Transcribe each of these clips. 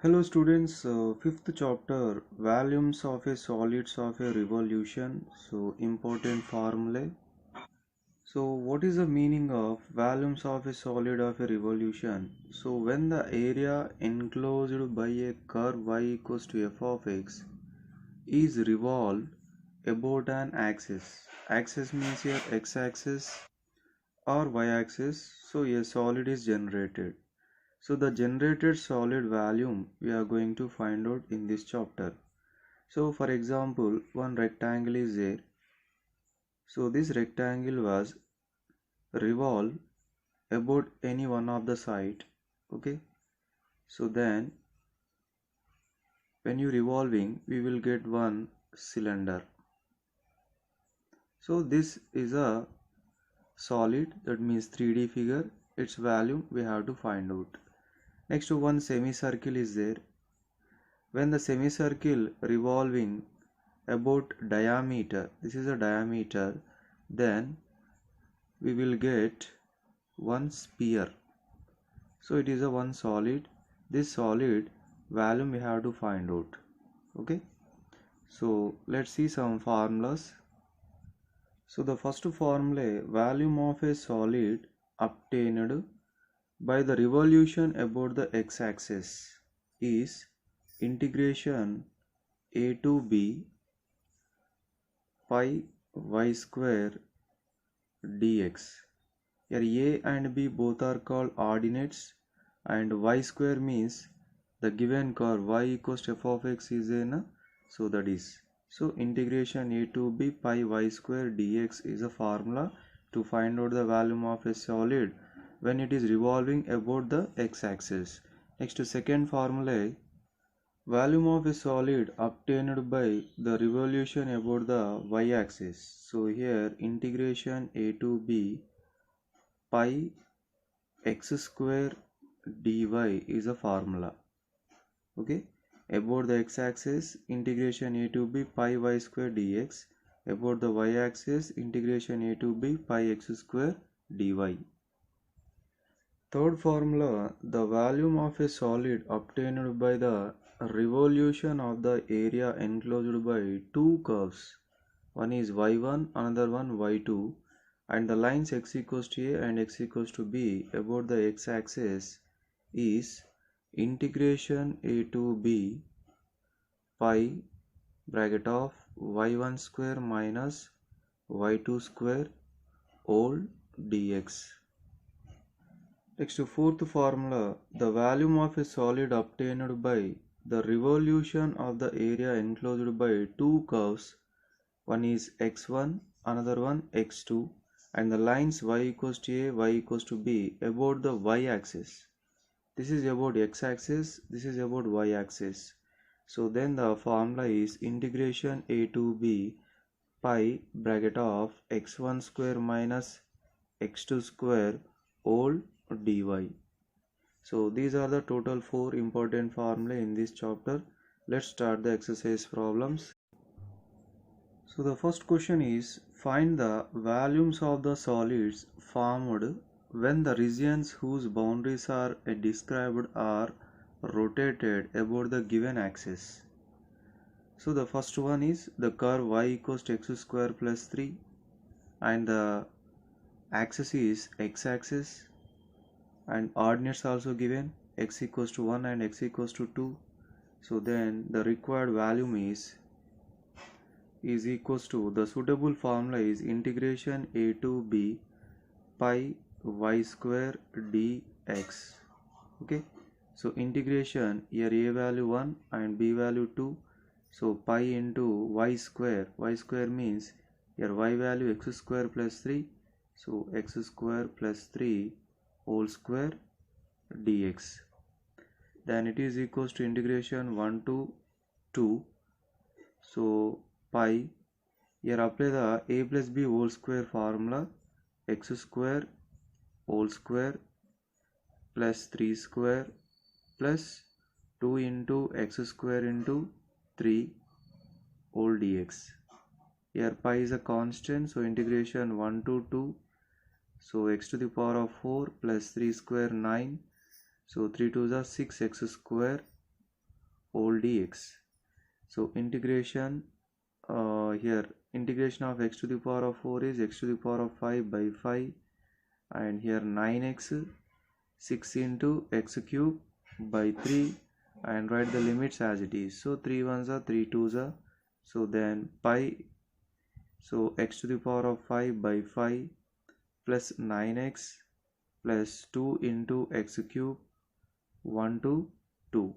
Hello students, fifth chapter, volumes of a solids of a revolution. So important formulae. So what is the meaning of volumes of a solid of a revolution? So when the area enclosed by a curve y equals to f of x is revolved about an axis. Axis means your x-axis or y-axis. So a solid is generated. So the generated solid volume we are going to find out in this chapter. So for example, one rectangle is there. So this rectangle was revolved about any one of the side. Okay. So then when you revolving, we will get one cylinder. So this is a solid, that means 3D figure. Its volume we have to find out. Next to one semicircle is there. When the semicircle revolving about diameter, this is a diameter, then we will get one sphere. So it is a one solid. This solid volume we have to find out. Okay, so let's see some formulas. So the first formula, volume of a solid obtained by the revolution about the x-axis is integration a to b pi y square dx. Here a and b both are called ordinates, and y square means the given curve y equals to f of x is in, so that is. So integration a to b pi y square dx is a formula to find out the volume of a solid when it is revolving about the x-axis. Next to second formula, volume of a solid obtained by the revolution about the y-axis. So here integration a to b pi x square dy is a formula. Okay, about the x-axis integration a to b pi y square dx, about the y-axis integration a to b pi x square dy. Third formula, the volume of a solid obtained by the revolution of the area enclosed by two curves. One is y1, another one y2, and the lines x equals to a and x equals to b about the x-axis is integration a to b pi bracket of y1 square minus y2 square whole dx. Next to fourth formula, the volume of a solid obtained by the revolution of the area enclosed by two curves. One is x1, another one x2, and the lines y equals to a, y equals to b about the y-axis. This is about x-axis, this is about y-axis. So then the formula is integration a to b pi bracket of x1 square minus x2 square whole dy. So these are the total 4 important formulae in this chapter. Let's start the exercise problems. So the first question is, find the volumes of the solids formed when the regions whose boundaries are described are rotated about the given axis. So the first one is the curve y equals to x square plus 3, and the axis is x-axis, and ordinates also given x equals to 1 and x equals to 2. So then the required volume is equals to, the suitable formula is integration a to b pi y square dx. Okay, so integration, here a value 1 and b value 2, so pi into y square means here y value x square plus 3, so x square plus 3 whole square dx. Then it is equals to integration 1 to 2, so pi, here apply the a plus b whole square formula, x square whole square plus 3 square plus 2 into x square into 3 whole dx. Here pi is a constant, so integration 1 to 2, so x to the power of 4 plus 3 square 9, so 3 2s are 6 x square whole dx. So integration here integration of x to the power of 4 is x to the power of 5 by 5, and here 9x 6 into x cube by 3, and write the limits as it is. So 3 ones are 3 twos are, so then pi, so x to the power of 5 by 5 plus 9x plus 2 into x cube 1 to 2.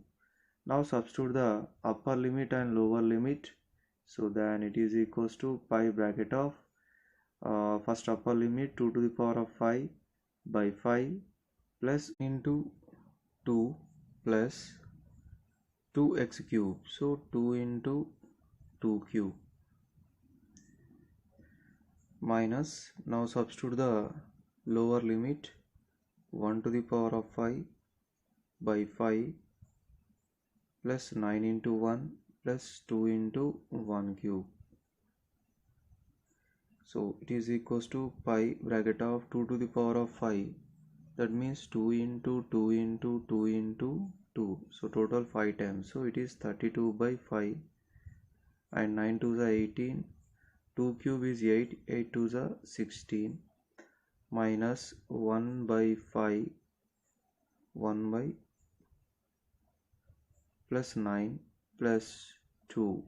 Now substitute the upper limit and lower limit, so then it is equals to pi bracket of first upper limit 2 to the power of 5 by 5 plus into 2 plus 2x cube, so 2 into 2 cube minus, now substitute the lower limit 1 to the power of 5 by 5 plus 9 into 1 plus 2 into 1 cube. So it is equals to pi bracket of 2 to the power of 5, that means 2 into 2 into 2 into 2, so total 5 times, so it is 32 by 5, and 9 2s are 18, 2 cube is 8, 8 2s are 16, minus 1 by 5, 1 by plus 9 plus 2.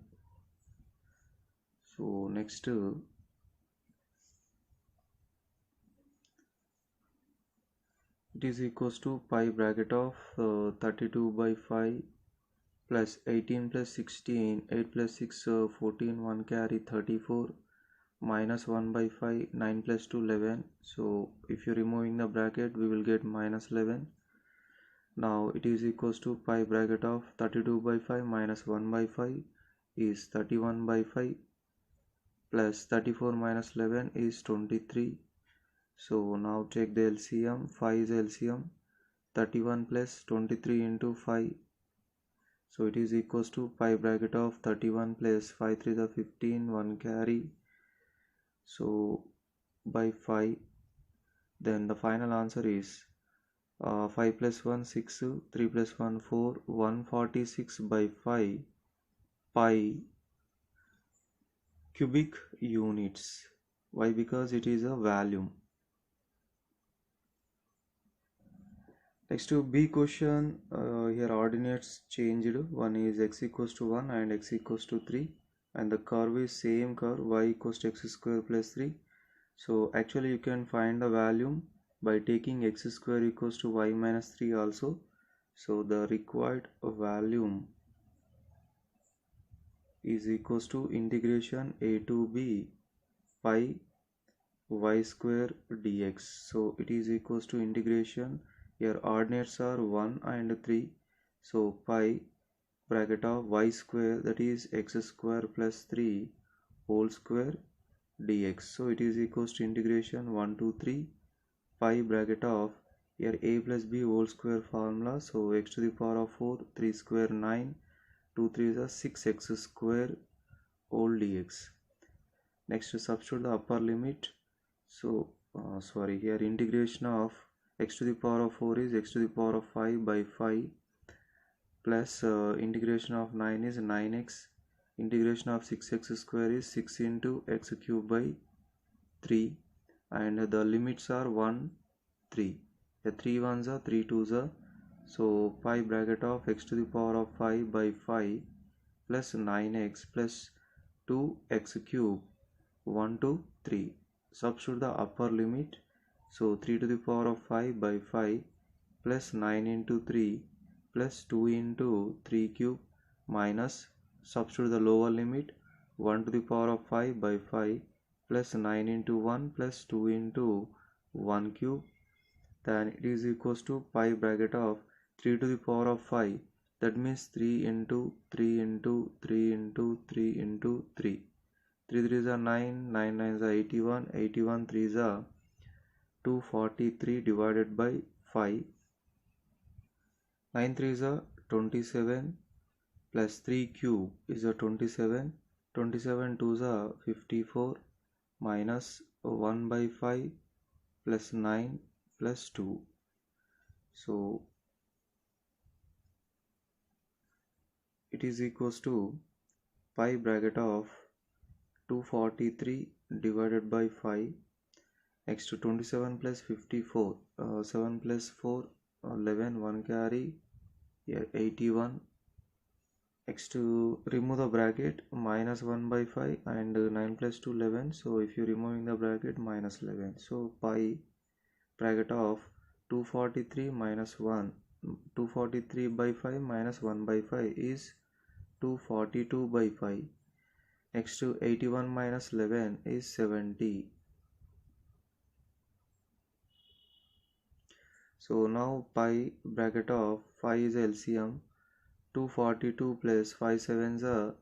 So next it is equals to pi bracket of 32 by 5 plus 18 plus 16, 8 plus 6 14, 1 carry 34, minus 1 by 5, 9 plus 2 11, so if you removing the bracket we will get minus 11. Now it is equals to pi bracket of 32 by 5 minus 1 by 5 is 31 by 5 plus 34 minus 11 is 23. So now take the LCM, 5 is LCM, 31 plus 23 into 5. So it is equals to pi bracket of 31 plus 5 3 the 15, 1 carry. So by 5, then the final answer is 5 plus 1 6, 3 plus 1 4, 146 by 5 pi cubic units. Why? Because it is a volume. Next to B question, here ordinates changed. One is x equals to 1 and x equals to 3, and the curve is same curve, y equals to x square plus 3. So actually you can find the volume by taking x square equals to y minus 3 also. So the required volume is equals to integration a to b pi y square dx. So it is equals to integration, here ordinates are 1 and 3, so pi bracket of y square, that is x square plus 3 whole square dx. So it is equals to integration 1 to 3 pi bracket of, here a plus b whole square formula, so x to the power of 4, 3 square 9, 2 3s are 6x square whole dx. Next to substitute the upper limit, so sorry, here integration of x to the power of 4 is x to the power of 5 by 5 plus integration of 9 is 9x, integration of 6x square is 6 into x cube by 3, and the limits are 1 3, the 3 ones are 3 twos are, so pi bracket of x to the power of 5 by 5 plus 9x plus 2x cube 1 to 3. Substitute the upper limit, so 3 to the power of 5 by 5 plus 9 into 3 plus 2 into 3 cube minus, substitute the lower limit, 1 to the power of 5 by 5 plus 9 into 1 plus 2 into 1 cube, then it is equals to pi bracket of 3 to the power of 5, that means 3 into 3 into 3 into 3 into 3. 3 3s are 9, 9 9s are 81, 81 3s are 243 divided by 5, 9 3s are 27 plus 3 cube is a 27, 27 2s are 54 minus 1 by 5 plus 9 plus 2. So it is equals to pi bracket of 243 divided by 5 x to 27 plus 54, 7 plus 4 11, 1 carry, here 81, x to remove the bracket minus 1 by 5 and 9 plus 2 11, so if you removing the bracket minus 11, so pi bracket of 243 minus 1, 243 by 5 minus 1 by 5 is 242 by 5, x to 81 minus 11 is 70. So now pi bracket of 5 is LCM, 242 plus 5 sevens are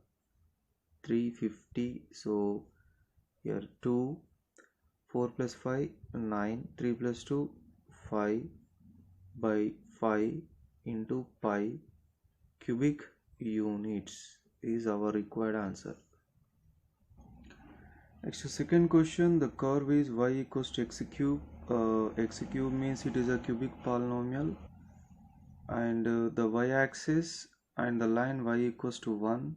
350, so here 2, 4 plus 5 9, 3 plus 2 5 by 5 into pi cubic units is our required answer. Next, second question, the curve is y equals to x cube. X cube means it is a cubic polynomial, and the y-axis and the line y equals to 1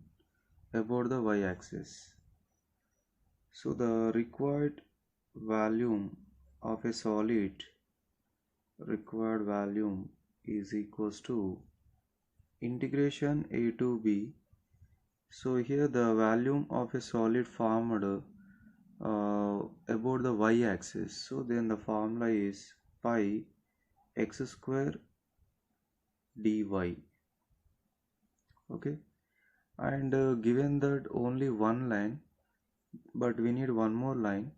about the y-axis. So the required volume of a solid is equals to integration a to b. So here the volume of a solid formed about the y-axis, so then the formula is pi x square dy. Okay, and given that only one line, but we need one more line,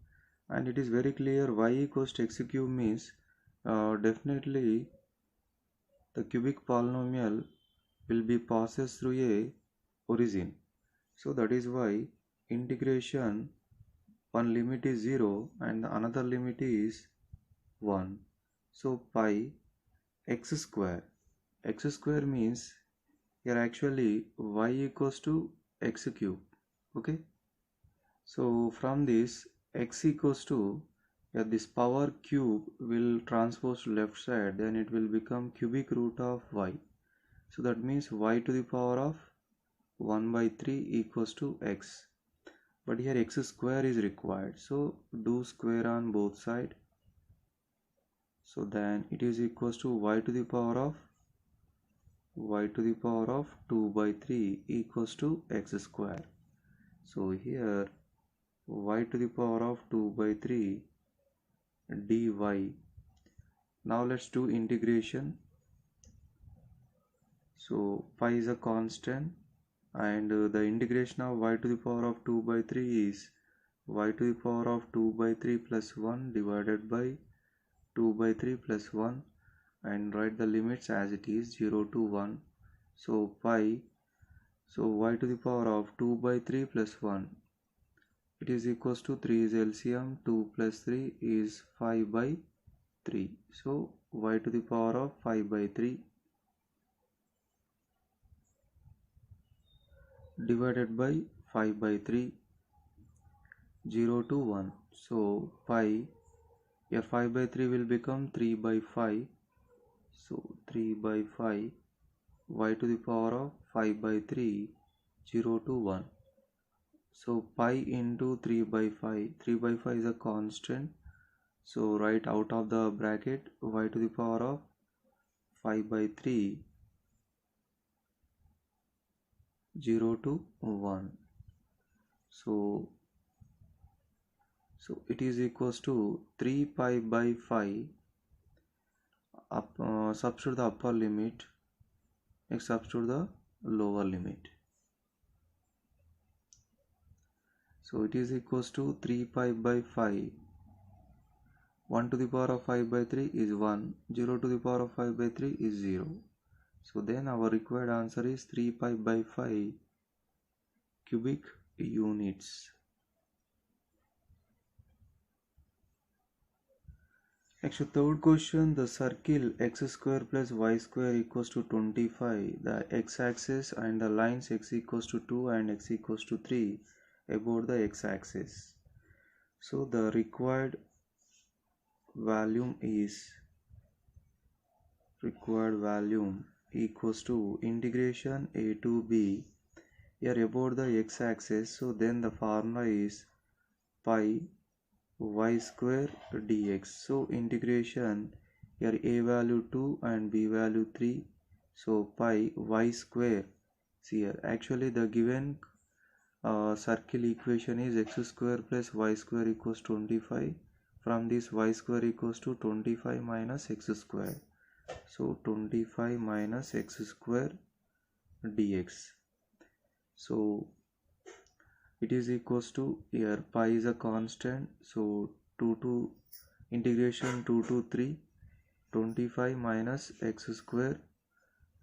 and it is very clear y equals to x cube means definitely the cubic polynomial will be passes through a origin. So that is why integration one limit is 0 and another limit is 1. So pi x square means here actually y equals to x cube. Okay, so from this x equals to, this power cube will transpose to left side, then it will become cubic root of y. So that means y to the power of 1 by 3 equals to x. But here x square is required, so do square on both sides. So then it is equals to y to the power of 2 by 3 equals to x square. So here y to the power of 2 by 3 dy. Now let's do integration. So pi is a constant, and the integration of y to the power of 2 by 3 is y to the power of 2 by 3 plus 1 divided by 2 by 3 plus 1, and write the limits as it is 0 to 1. So pi, so y to the power of 2 by 3 plus 1, it is equals to 3 is LCM, 2 plus 3 is 5 by 3. So y to the power of 5 by 3 divided by 5 by 3, 0 to 1. So pi, here 5 by 3 will become 3 by 5. So 3 by 5, y to the power of 5 by 3, 0 to 1. So pi into 3 by 5, 3 by 5 is a constant. So write out of the bracket y to the power of 5 by 3, 0 to 1. So it is equals to 3 pi by 5, substitute the upper limit, next substitute the lower limit. So it is equals to 3 pi by 5, 1 to the power of 5 by 3 is 1, 0 to the power of 5 by 3 is 0. So then our required answer is 3 pi by 5 cubic units. Next, third question, the circle x square plus y square equals to 25, the x-axis and the lines x equals to 2 and x equals to 3 about the x-axis. So the required volume equals to integration a to b here about the x-axis, so then the formula is pi y square dx. So integration, here a value 2 and b value 3, so pi y square. See here, actually the given circle equation is x square plus y square equals 25. From this, y square equals to 25 minus x square, so 25 minus x square dx. So it is equals to, here pi is a constant, so 2 to integration 2 to 3, 25 minus x square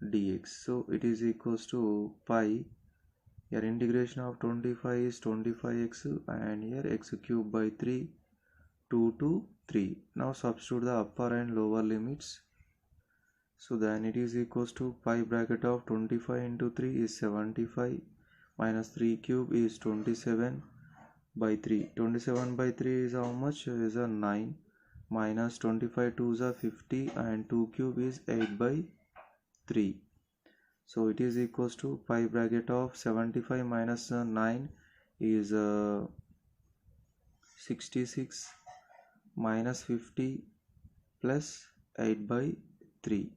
dx. So it is equals to pi, here integration of 25 is 25x, and here x cube by 3, 2 to 3. Now substitute the upper and lower limits. So then it is equals to pi bracket of 25 into 3 is 75, minus 3 cube is 27 by 3. 27 by 3 is how much? Is a 9, minus 25 2 is a 50, and 2 cube is 8 by 3. So it is equals to pi bracket of 75 minus 9 is 66, minus 50 plus 8 by 3.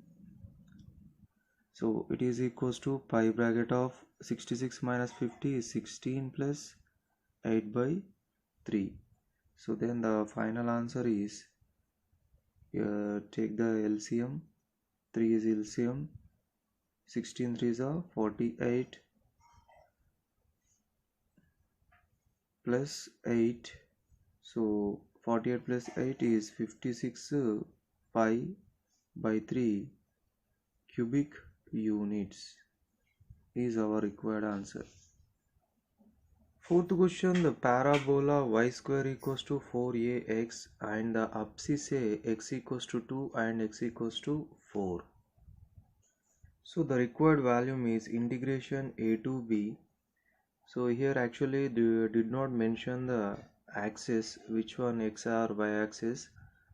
So it is equals to pi bracket of 66 minus 50 is 16 plus 8 by 3. So then the final answer is, take the LCM, 3 is LCM, 16 3 is 48 plus 8, so 48 plus 8 is 56 pi by 3 cubic units is our required answer. Fourth question, the parabola y square equals to 4ax and the abscissa x equals to 2 and x equals to 4. So the required volume is integration a to b. So here actually they did not mention the axis, which one, x or y axis,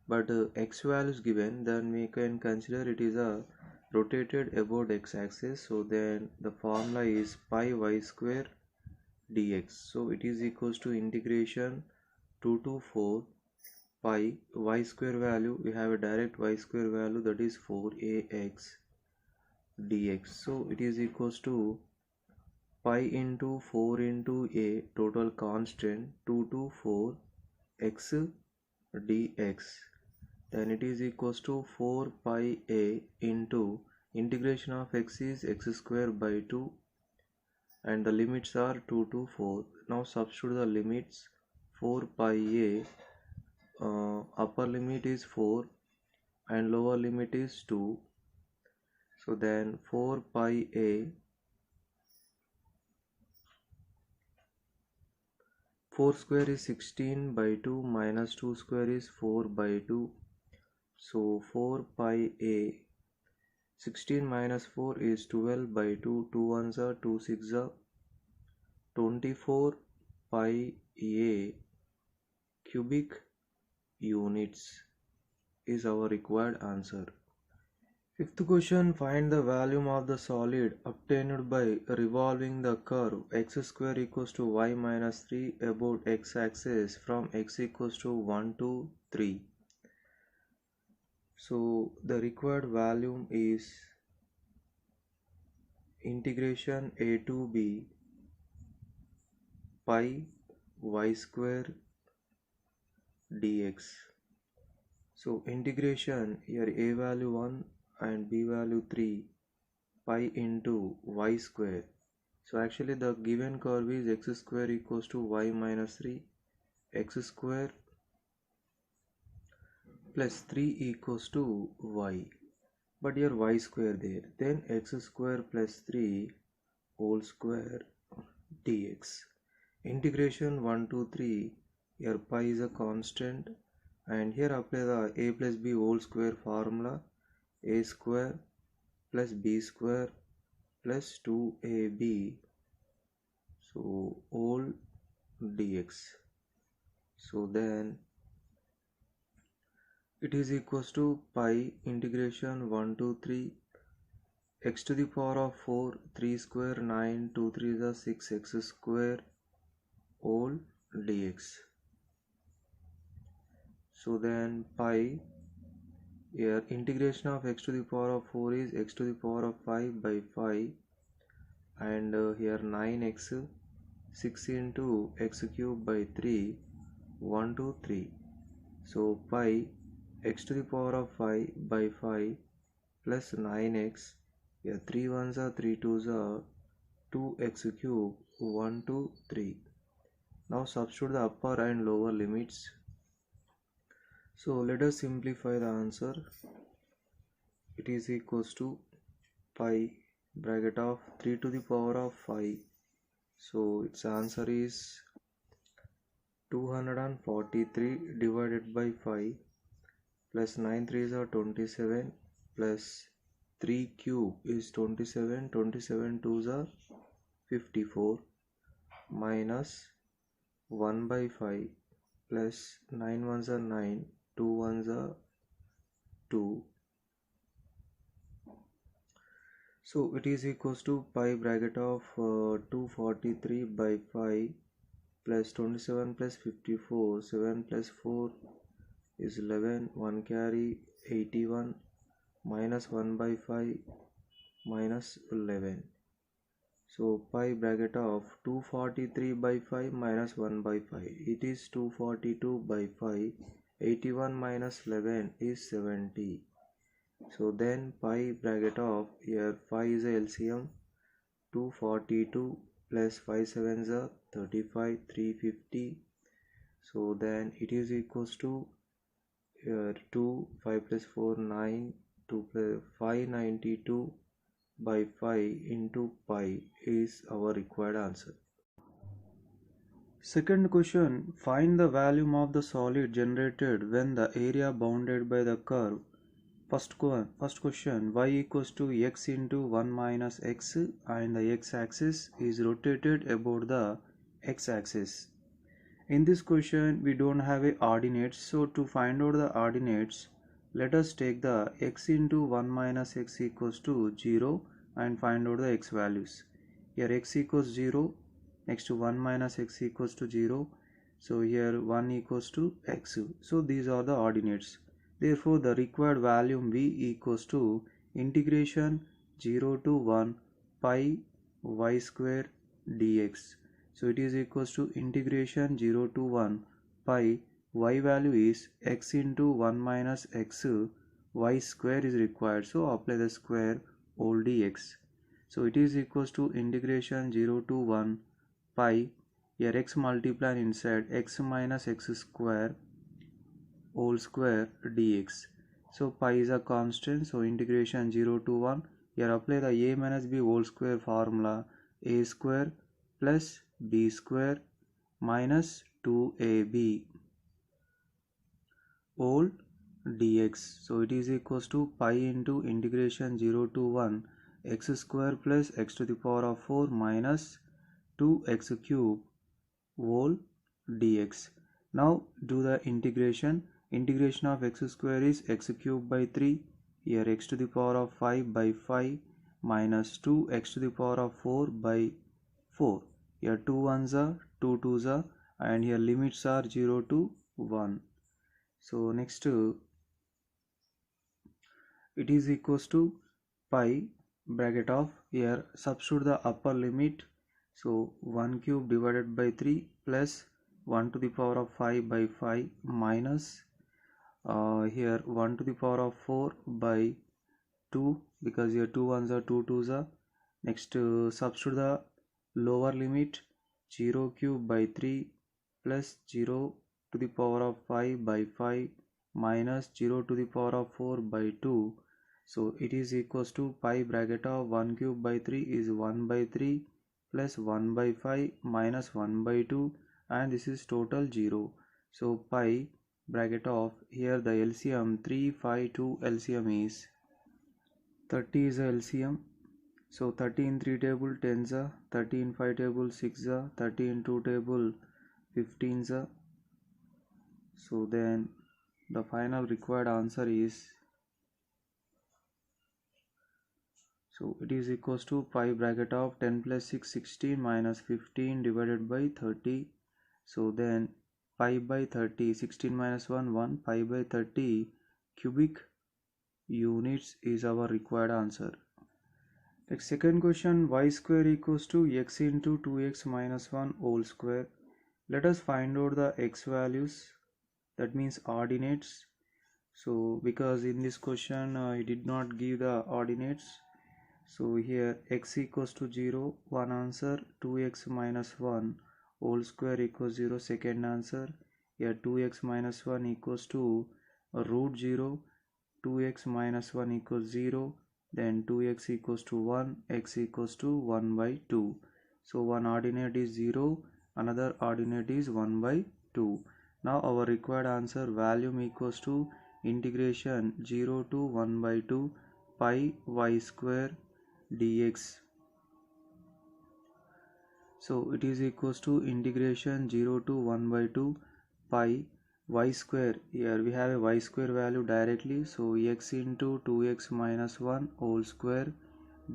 but x value is given, then we can consider it is a rotated about x axis. So then the formula is pi y square dx. So it is equals to integration 2 to 4 pi y square value, we have a direct y square value, that is 4ax dx. So it is equals to pi into 4 into a, total constant 2 to 4 x dx, then it is equals to 4 pi a into integration of x is x square by 2, and the limits are 2 to 4. Now substitute the limits. 4 pi a, upper limit is 4 and lower limit is 2, so then 4 pi a, 4 square is 16 by 2 minus 2 square is 4 by 2, so 4 pi a, 16 minus 4 is 12 by 2, 2 ones are 2 6 are 24 pi a cubic units is our required answer. Fifth question, find the volume of the solid obtained by revolving the curve x square equals to y minus 3 about x axis from x equals to 1 to 3. So the required volume is integration a to b pi y square dx. So integration, here a value 1 and b value 3, pi into y square. So actually the given curve is x square equals to y minus 3, x square plus 3 equals to y, but here y square there, then x square plus 3 whole square dx. Integration 1 to 3, here pi is a constant, and here apply the a plus b whole square formula, a square plus b square plus 2ab, so whole dx. So then it is equals to pi integration 1 to 3 x to the power of 4, 3 square, 9, 2 3 is 6 x square whole dx. So then pi, here integration of x to the power of 4 is x to the power of 5 by 5, and here 9x, 6 into x cube by 3, 1 to 3. So pi x to the power of 5 by 5 plus 9x, here 3 ones are 3 twos are 2x cube, 1 to 3. Now substitute the upper and lower limits. So let us simplify the answer. It is equals to pi bracket of 3 to the power of 5. So its answer is 243 divided by 5 plus 9 3s are 27 plus 3 cube is 27, 27 2s are 54 minus 1 by 5 plus 9 ones are 9, 2 ones are 2. So it is equals to pi bracket of 243 by 5 plus 27 plus 54, 7 plus 4 is 11, 1 carry 81 minus 1 by 5 minus 11. So pi bracket of 243 by 5 minus 1 by 5, it is 242 by 5, 81 minus 11 is 70. So then pi bracket of, here 5 is a LCM, 242 plus 5 sevens are 35, 350. So then it is equals to 2, 5 plus 4, 9, 2 plus 592 by 5 into pi is our required answer. Second question, find the volume of the solid generated when the area bounded by the curve. First question, y equals to x into 1 minus x, and the x-axis is rotated about the x-axis. In this question we don't have a ordinates, so to find out the ordinates, let us take the x into 1 minus x equals to 0 and find out the x values. Here x equals 0, next to 1 minus x equals to 0, so here 1 equals to x. So these are the ordinates. Therefore the required volume v equals to integration 0 to 1 pi y square dx. So it is equals to integration 0 to 1 pi, y value is x into 1 minus x, y square is required, so apply the square whole dx. So it is equals to integration 0 to 1 pi, here x multiply inside, x minus x square whole square dx. So pi is a constant, so integration 0 to 1, here apply the a minus b whole square formula, a square plus b square minus 2ab whole dx. So it is equals to pi into integration 0 to 1 x square plus x to the power of 4 minus 2x cube whole dx. Now do the integration. Integration of x square is x cube by 3, here x to the power of 5 by 5 minus 2x to the power of 4 by 4. Here 2 ones are 2 twos are, and here limits are 0 to 1. So next it is equals to pi bracket of, here substitute the upper limit, so 1 cube divided by 3 plus 1 to the power of 5 by 5 minus here 1 to the power of 4 by 2, because here 2 ones are 2 twos are. Next substitute the lower limit, 0 cube by 3 plus 0 to the power of 5 by 5 minus 0 to the power of 4 by 2. So it is equals to pi bracket of 1 cube by 3 is 1 by 3 plus 1 by 5 minus 1 by 2, and this is total 0. So pi bracket of, here the LCM 3, 5, 2 LCM is 30 is a LCM. So 30 in 3 table 10 is, 30 in 5 table 6 is, 30 in 2 table 15 is. So then the final required answer is, So it is equals to pi bracket of 10 plus 6 16 minus 15 divided by 30. So then pi by 30, 16 minus 1 1, pi by 30 cubic units is our required answer. Next second question, y square equals to x into 2x minus 1 whole square. Let us find out the x values, that means ordinates. So because in this question it did not give the ordinates, so here x equals to 0, one answer, 2x minus 1 whole square equals 0, second answer. Here 2x minus 1 equals to root 0, 2x minus 1 equals 0, then 2x equals to 1, x equals to 1 by 2. So one ordinate is 0, another ordinate is 1 by 2. Now our required answer volume equals to integration 0 to 1 by 2 pi y square dx. So it is equals to integration 0 to 1 by 2 pi y square. Here we have a y square value directly, so x into 2x minus 1 whole square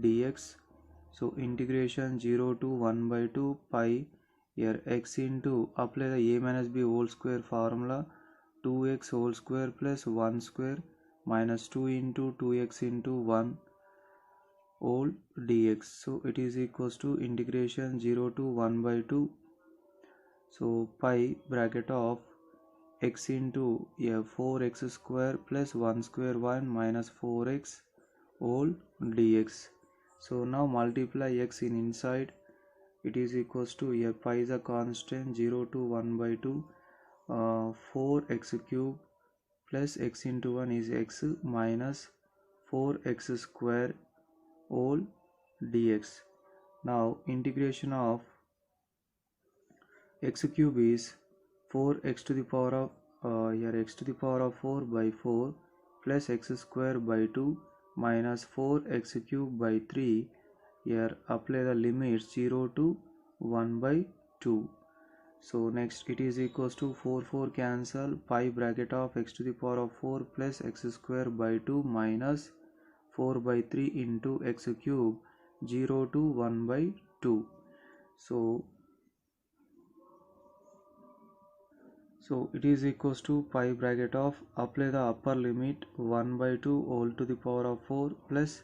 dx. So integration 0 to 1 by 2 pi, here x into, apply the a minus b whole square formula, 2x whole square plus 1 square minus 2 into 2x into 1 whole dx. So it is equals to integration 0 to 1 by 2, so pi bracket of x into 4x square plus 1 square 1 minus 4x whole dx. So now multiply x in inside, it is equals to, pi is a constant, 0 to 1 by 2, 4x cube plus x into 1 is x minus 4x square whole dx. Now integration of x cube is 4x to the power of here x to the power of 4 by 4 plus x square by 2 minus 4x cube by 3. Here apply the limits 0 to 1 by 2. So next it is equals to 4 cancel, pi bracket of x to the power of 4 plus x square by 2 minus 4 by 3 into x cube, 0 to 1 by 2. So it is equals to pi bracket of, apply the upper limit 1 by 2 whole to the power of 4 plus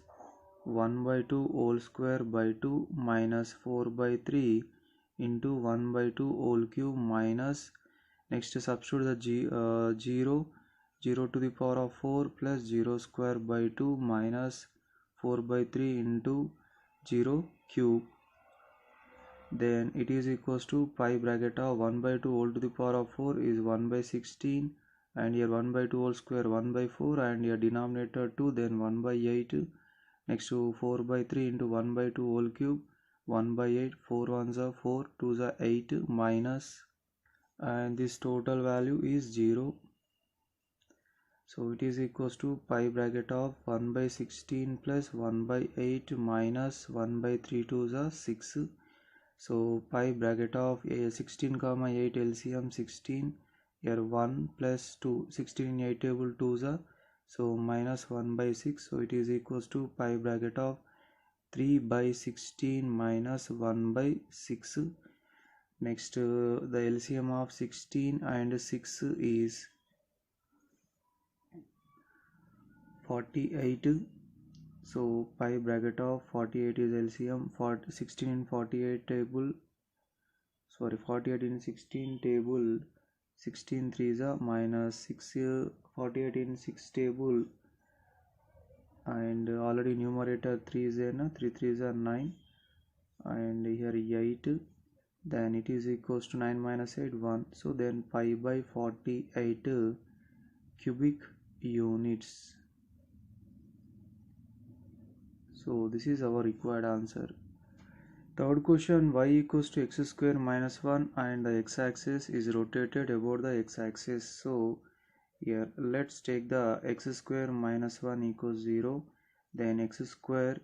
1 by 2 whole square by 2 minus 4 by 3 into 1 by 2 whole cube minus, next substitute the 0 to the power of 4 plus 0 square by 2 minus 4 by 3 into 0 cube. Then it is equals to pi bracket of 1 by 2 whole to the power of 4 is 1 by 16, and here 1 by 2 whole square 1 by 4, and here denominator 2, then 1 by 8, next to 4 by 3 into 1 by 2 whole cube, 1 by 8, 4 ones are 4, 2s are 8 minus, and this total value is 0. So it is equals to pi bracket of 1 by 16 plus 1 by 8 minus 1 by 3, 2s are 6. So pi bracket of 16 comma 8 LCM 16, here 1 plus 2, 16 in 8 table 2s are, so minus 1 by 6, so it is equals to pi bracket of 3 by 16 minus 1 by 6. Next the LCM of 16 and 6 is 48. So pi bracket of 48 is LCM, 16 in 48 table, 48 in 16 table, 16 3s are minus 6, 48 in 6 table, and already numerator 3 is there, 3 3s are 9, and here 8, then it is equals to 9 minus 8 1, so then pi by 48 cubic units. So this is our required answer. Third question, y equals to x square minus 1 and the x-axis is rotated about the x-axis. So here let's take the x square minus 1 equals 0, then x square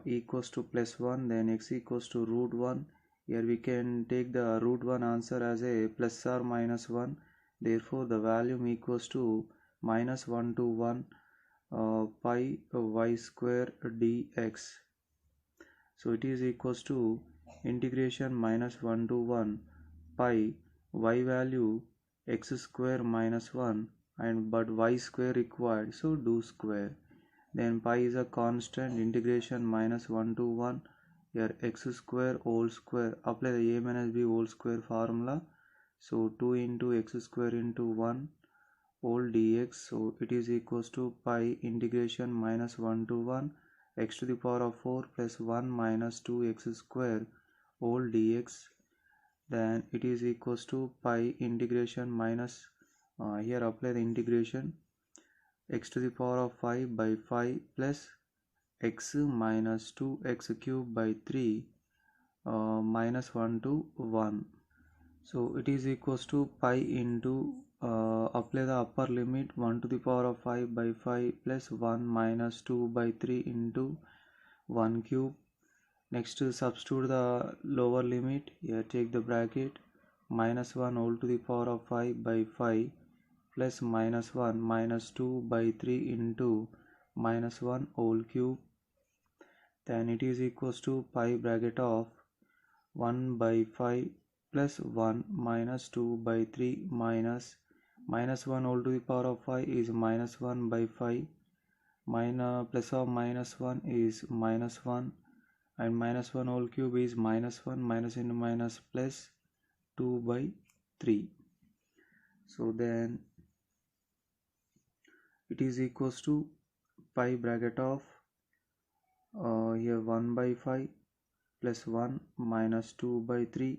equals to plus 1, then x equals to root 1. Here we can take the root 1 answer as a plus or minus 1. Therefore the volume equals to minus 1 to 1. pi y square dx. So it is equals to integration minus 1 to 1 pi y value x square minus 1, and but y square required, so do square. Then pi is a constant, integration minus 1 to 1, here x square whole square, apply the a minus b whole square formula, so 2 into x square into 1 whole dx, so it is equals to pi integration minus 1 to 1 x to the power of 4 plus 1 minus 2x square whole dx. Then it is equals to pi integration minus, here apply the integration, x to the power of 5 by 5 plus x minus 2x cube by 3 minus 1 to 1. So it is equals to pi into, apply the upper limit, 1 to the power of 5 by 5 plus 1 minus 2 by 3 into 1 cube. Next substitute the lower limit, here take the bracket, minus 1 whole to the power of 5 by 5 plus minus 1 minus 2 by 3 into minus 1 whole cube. Then it is equals to pi bracket of 1 by 5 plus 1 minus 2 by 3 minus 1 whole to the power of 5 is minus 1 by 5, minus plus or minus 1 is minus 1, and minus 1 whole cube is minus 1, minus into minus plus 2 by 3. So then it is equals to pi bracket of, here 1 by 5 plus 1 minus 2 by 3,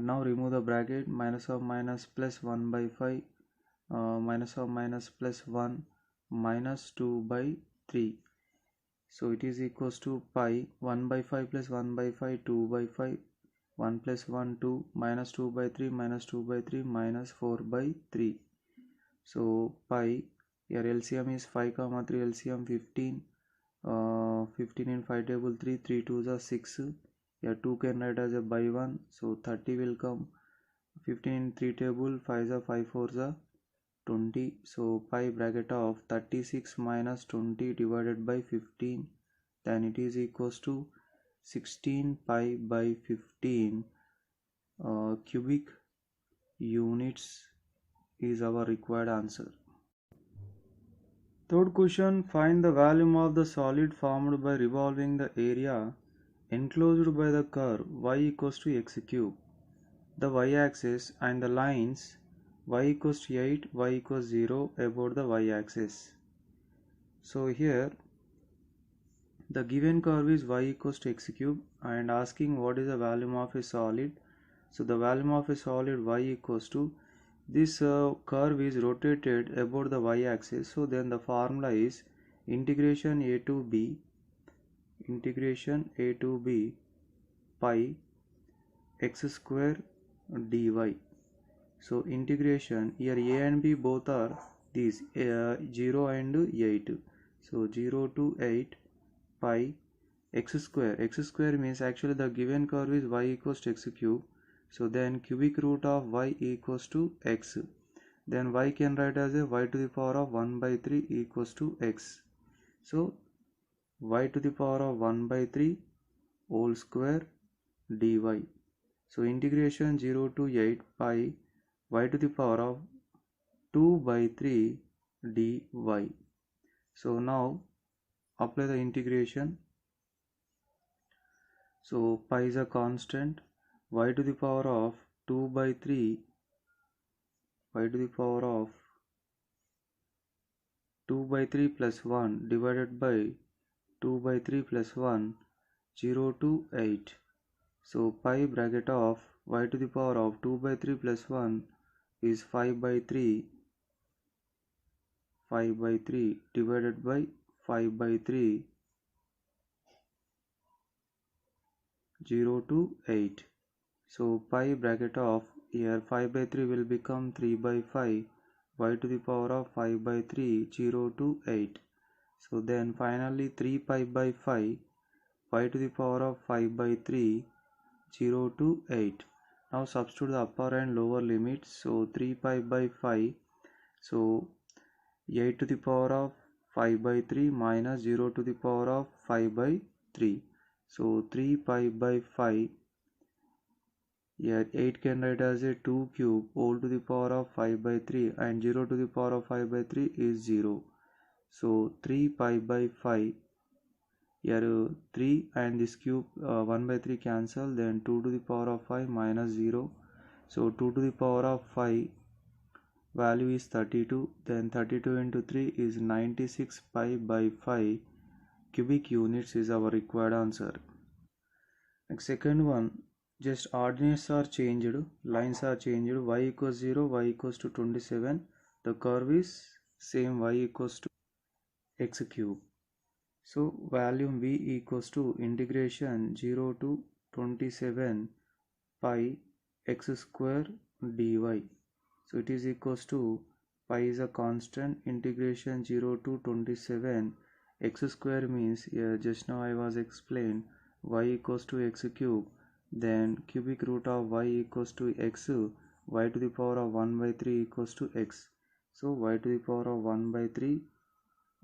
now remove the bracket, minus of minus plus 1 by 5, minus of minus plus 1 minus 2 by 3. So it is equals to pi 1 by 5 plus 1 by 5 2 by 5, 1 plus 1 2, minus 2 by 3 minus 2 by 3 minus 4 by 3. So pi, here LCM is 5 comma 3, LCM 15, 15 in 5 table 3, 3 2s are 6, here 2 can write as a by 1, so 30 will come, 15 in 3 table 5 are 5 4s are 20, so pi bracket of 36 minus 20 divided by 15, then it is equals to 16 pi by 15 cubic units is our required answer. Third question, find the volume of the solid formed by revolving the area enclosed by the curve y equals to x cube, the y-axis, and the lines y equals to 8, y equals 0 about the y-axis. So here the given curve is y equals to x cube and asking what is the volume of a solid. So the volume of a solid y equals to, this curve is rotated about the y-axis, so then the formula is integration a to b pi x square dy. So integration, here a and b both are these 0 and 8, so 0 to 8 pi x square means actually the given curve is y equals to x cube, so then cubic root of y equals to x, then y can write as a y to the power of 1 by 3 equals to x, so y to the power of 1 by 3 whole square dy. So integration 0 to 8 pi y to the power of 2 by 3 dy. So now apply the integration. So pi is a constant, y to the power of 2 by 3, y to the power of 2 by 3 plus 1 divided by 2 by 3 plus 1, 0 to 8. So pi bracket of y to the power of 2 by 3 plus 1 is 5 by 3 divided by 5 by 3, 0 to 8. So pi bracket of, here 5 by 3 will become 3 by 5, y to the power of 5 by 3, 0 to 8. So then finally 3 pi by 5, y to the power of 5 by 3, 0 to 8. Now substitute the upper and lower limits. So 3 pi by 5. So 8 to the power of 5 by 3 minus 0 to the power of 5 by 3. So 3 pi by 5. Here 8 can write as a 2 cube all to the power of 5 by 3, and 0 to the power of 5 by 3 is 0. So 3 pi by 5. Here 3 and this cube 1 by 3 cancel, then 2 to the power of 5 minus 0. So 2 to the power of 5 value is 32, then 32 into 3 is 96 pi by 5 cubic units is our required answer. Next, second one, just ordinates are changed, lines are changed, y equals 0, y equals to 27, the curve is same, y equals to x cube. So volume v equals to integration 0 to 27 pi x square dy. So it is equals to pi is a constant, integration 0 to 27 x square means just now I was explained y equals to x cube, then cubic root of y equals to x, y to the power of 1 by 3 equals to x. So y to the power of 1 by 3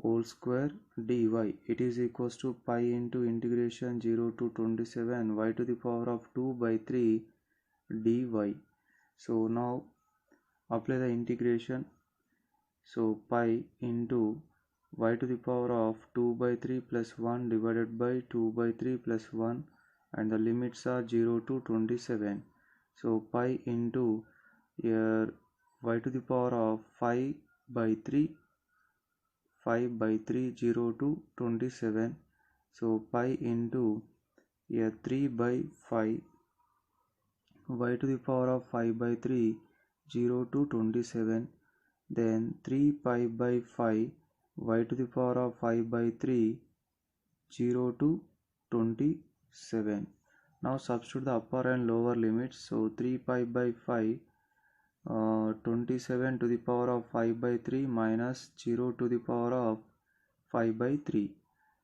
whole square dy, it is equals to pi into integration 0 to 27 y to the power of 2 by 3 dy. So now apply the integration. So pi into y to the power of 2 by 3 plus 1 divided by 2 by 3 plus 1, and the limits are 0 to 27. So pi into here y to the power of 5 by 3 0 to 27. So pi into here 3 by 5 y to the power of 5 by 3 0 to 27, then 3 pi by 5 y to the power of 5 by 3 0 to 27. Now substitute the upper and lower limits. So 3 pi by 5 27 to the power of 5 by 3 minus 0 to the power of 5 by 3.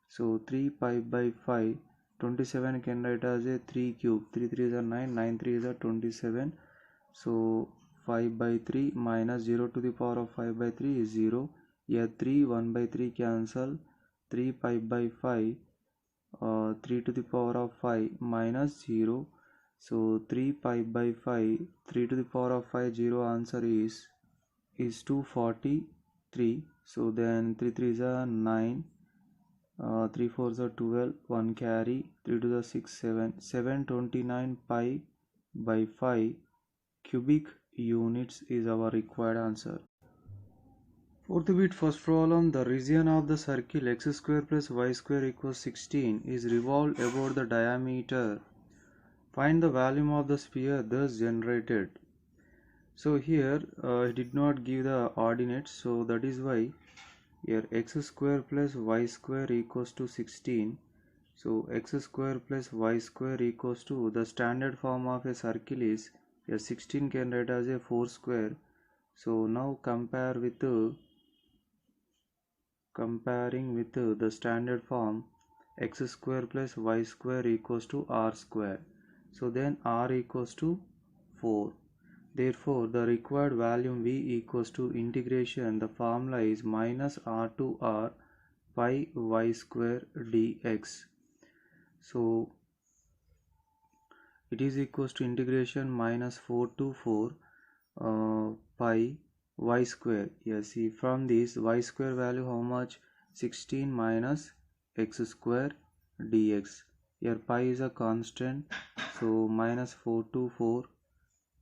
So 3 pi by 5, 27 can write as a 3 cube, 3 3 is a 9, 9 3 is a 27. So 5 by 3 minus 0 to the power of 5 by 3 is 0. Here 3 1 by 3 cancel, 3 pi by 5 3 to the power of 5 minus 0. So 3 pi by 5, 3 to the power of 5, 0, answer is 243. So then 3 3 is a 9, 3 4 is a 12, 1 carry, 3 to the 6 7, 729 pi by 5 cubic units is our required answer. Fourth bit, first problem, the region of the circle x square plus y square equals 16 is revolved about the diameter. Find the volume of the sphere thus generated. So here I did not give the ordinates, so that is why here x square plus y square equals to 16. So x square plus y square equals to, the standard form of a circle is, a 16 can write as a 4 square. So now comparing with the standard form, x square plus y square equals to r square. So then r equals to 4. Therefore, the required volume v equals to integration, the formula is minus r to r pi y square dx. So it is equals to integration minus 4 to 4 pi y square. Yes, see from this y square value how much? 16 minus x square dx. Here pi is a constant, so minus 4 to 4.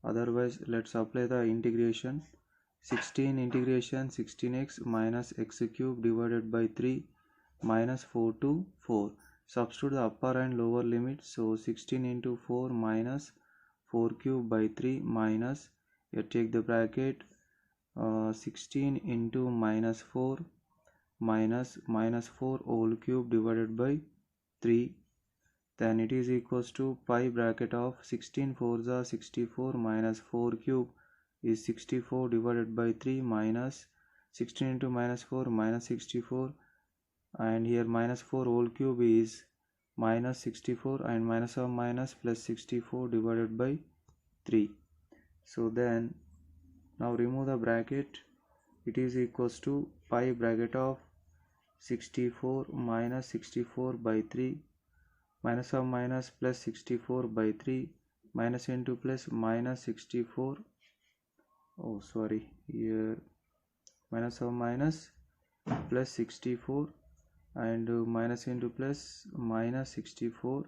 Otherwise let's apply the integration. 16 integration 16x minus x cube divided by 3 minus 4 to 4. Substitute the upper and lower limits. So 16 into 4 minus 4 cube by 3 minus, here take the bracket, 16 into minus 4 minus 4 whole cube divided by 3, then it is equals to pi bracket of 16 4s are 64 minus 4 cube is 64 divided by 3 minus 16 into minus 4 minus 64, and here minus 4 whole cube is minus 64, and minus of minus plus 64 divided by 3. So then now remove the bracket. It is equals to pi bracket of 64 minus 64 by 3 minus of minus plus 64 by 3 minus into plus minus 64, oh sorry, here minus of minus plus 64 and minus into plus minus 64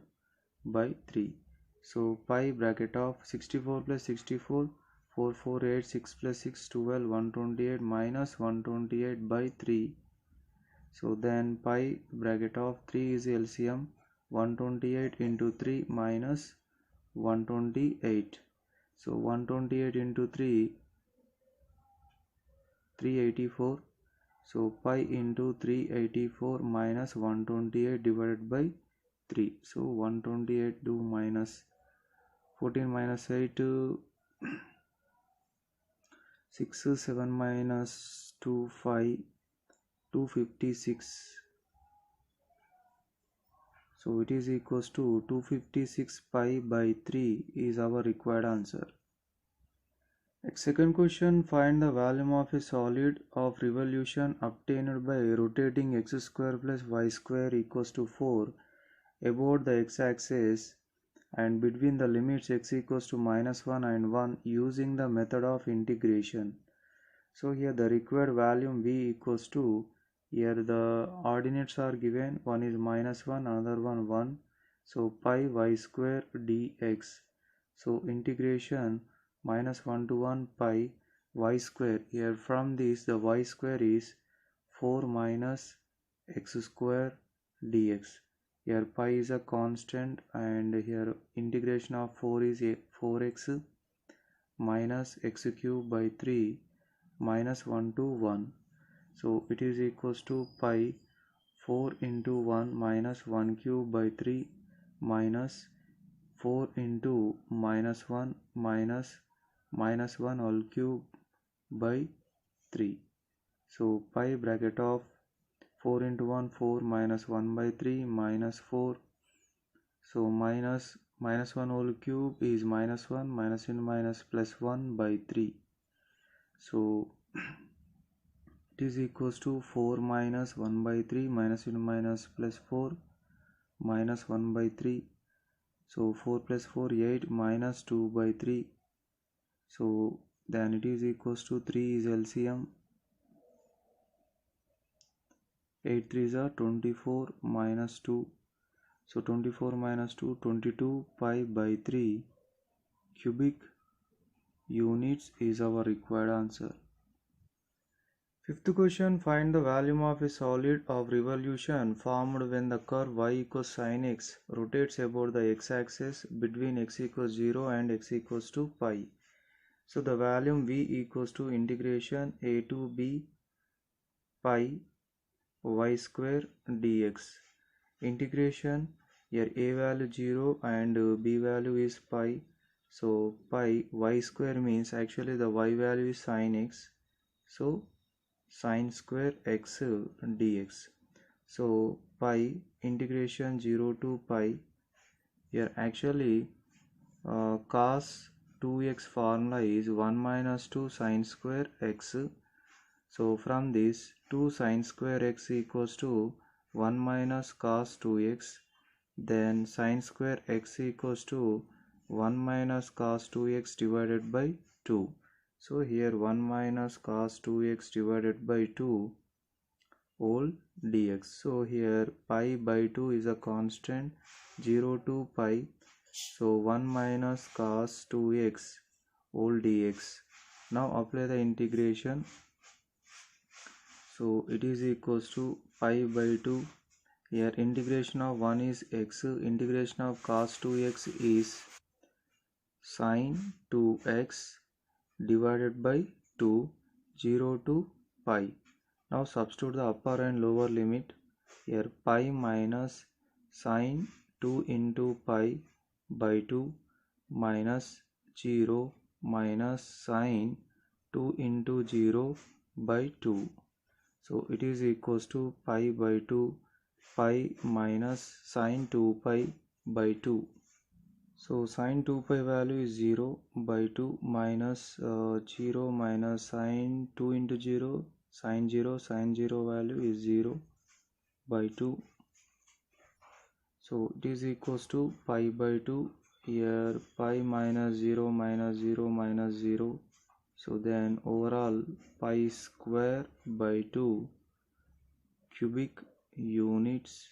by 3. So pi bracket of 64 plus 64, 4 4 8 6 plus 6 12 128 minus 128 by 3. So then pi bracket of 3 is LCM, 128 into 3 minus 128. So 128 into 3, 384. So pi into 384 minus 128 divided by 3. So 128 do minus 14 minus 8, 6 7 minus 2 5, 256. So it is equals to 256 pi by 3 is our required answer. Second question, find the volume of a solid of revolution obtained by rotating x square plus y square equals to 4 about the x-axis and between the limits x equals to minus 1 and 1 using the method of integration. So here the required volume v equals to, here the ordinates are given, one is minus 1, another one 1. So pi y square dx. So integration minus 1 to 1 pi y square. Here from this the y square is 4 minus x square dx. Here pi is a constant and here integration of 4 is 4x minus x cube by 3 minus 1 to 1. So it is equals to pi 4 into 1 minus 1 cube by 3 minus 4 into minus 1 minus minus 1 whole cube by 3. So pi bracket of 4 into 1 4 minus 1 by 3 minus 4. So minus 1 whole cube is minus 1 minus in minus plus 1 by 3. So it is equals to 4 minus 1 by 3 minus in minus plus 4 minus 1 by 3. So 4 plus 4 8 minus 2 by 3. So then it is equals to 3 is LCM. 8 3s are 24 minus 2. So 24 minus 2, 22 pi by 3 cubic units is our required answer. Fifth question, find the volume of a solid of revolution formed when the curve y equals sin x rotates about the x-axis between x equals 0 and x equals to pi. So the volume v equals to integration a to b pi y square dx. Integration, here a value 0 and b value is pi. So pi y square means actually the y value is sin x. So sin square x dx. So pi integration 0 to pi. Here actually cos 2x formula is 1 minus 2 sin square x. So from this 2 sin square x equals to 1 minus cos 2x. Then sin square x equals to 1 minus cos 2x divided by 2. So here 1 minus cos 2x divided by 2 whole dx. So here pi by 2 is a constant, 0 to pi. So 1 minus cos 2x whole dx. Now apply the integration. So it is equals to pi by 2. Here integration of 1 is x, integration of cos 2x is sin 2x divided by 2, 0 to pi. Now substitute the upper and lower limit. Here pi minus sin 2 into pi by 2 minus 0 minus sin 2 into 0 by 2. So it is equals to pi by 2 pi minus sin 2 pi by 2. So sin 2 pi value is 0 by 2 minus 0 minus sin 2 into 0, sin 0 value is 0 by 2. So it is equals to pi by 2. Here pi minus 0 minus 0 minus 0. So then overall pi square by 2 cubic units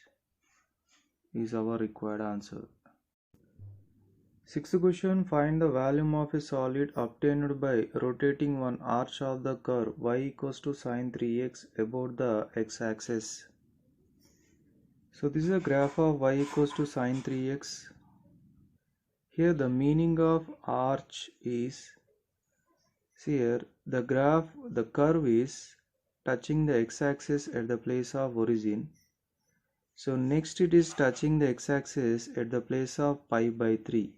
is our required answer. Sixth question, find the volume of a solid obtained by rotating one arch of the curve y equals to sin 3x about the x-axis. So this is a graph of y equals to sin 3x. Here the meaning of arch is, see here the curve is touching the x-axis at the place of origin. So next it is touching the x-axis at the place of pi by 3.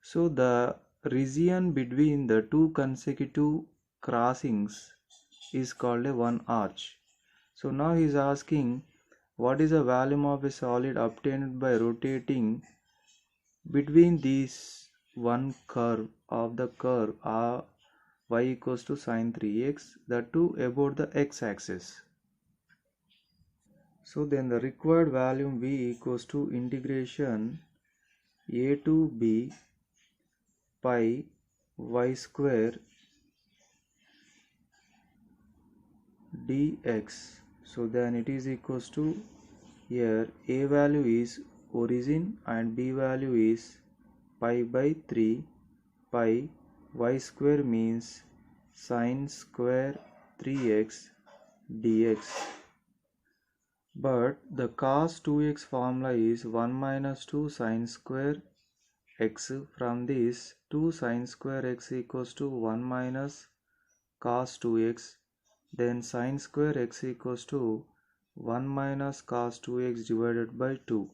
So the region between the two consecutive crossings is called a one arch. So now he is asking what is the volume of a solid obtained by rotating between these one curve of the curve y equals to sin 3x, the two about the x-axis. So then the required volume v equals to integration a to b pi y square dx. So then it is equals to, here a value is origin and b value is pi by 3 pi y square means sin square 3x dx. But the cos 2x formula is 1 minus 2 sin square x. From this 2 sin square x equals to 1 minus cos 2x. Then sin square x equals to 1 minus cos 2x divided by 2.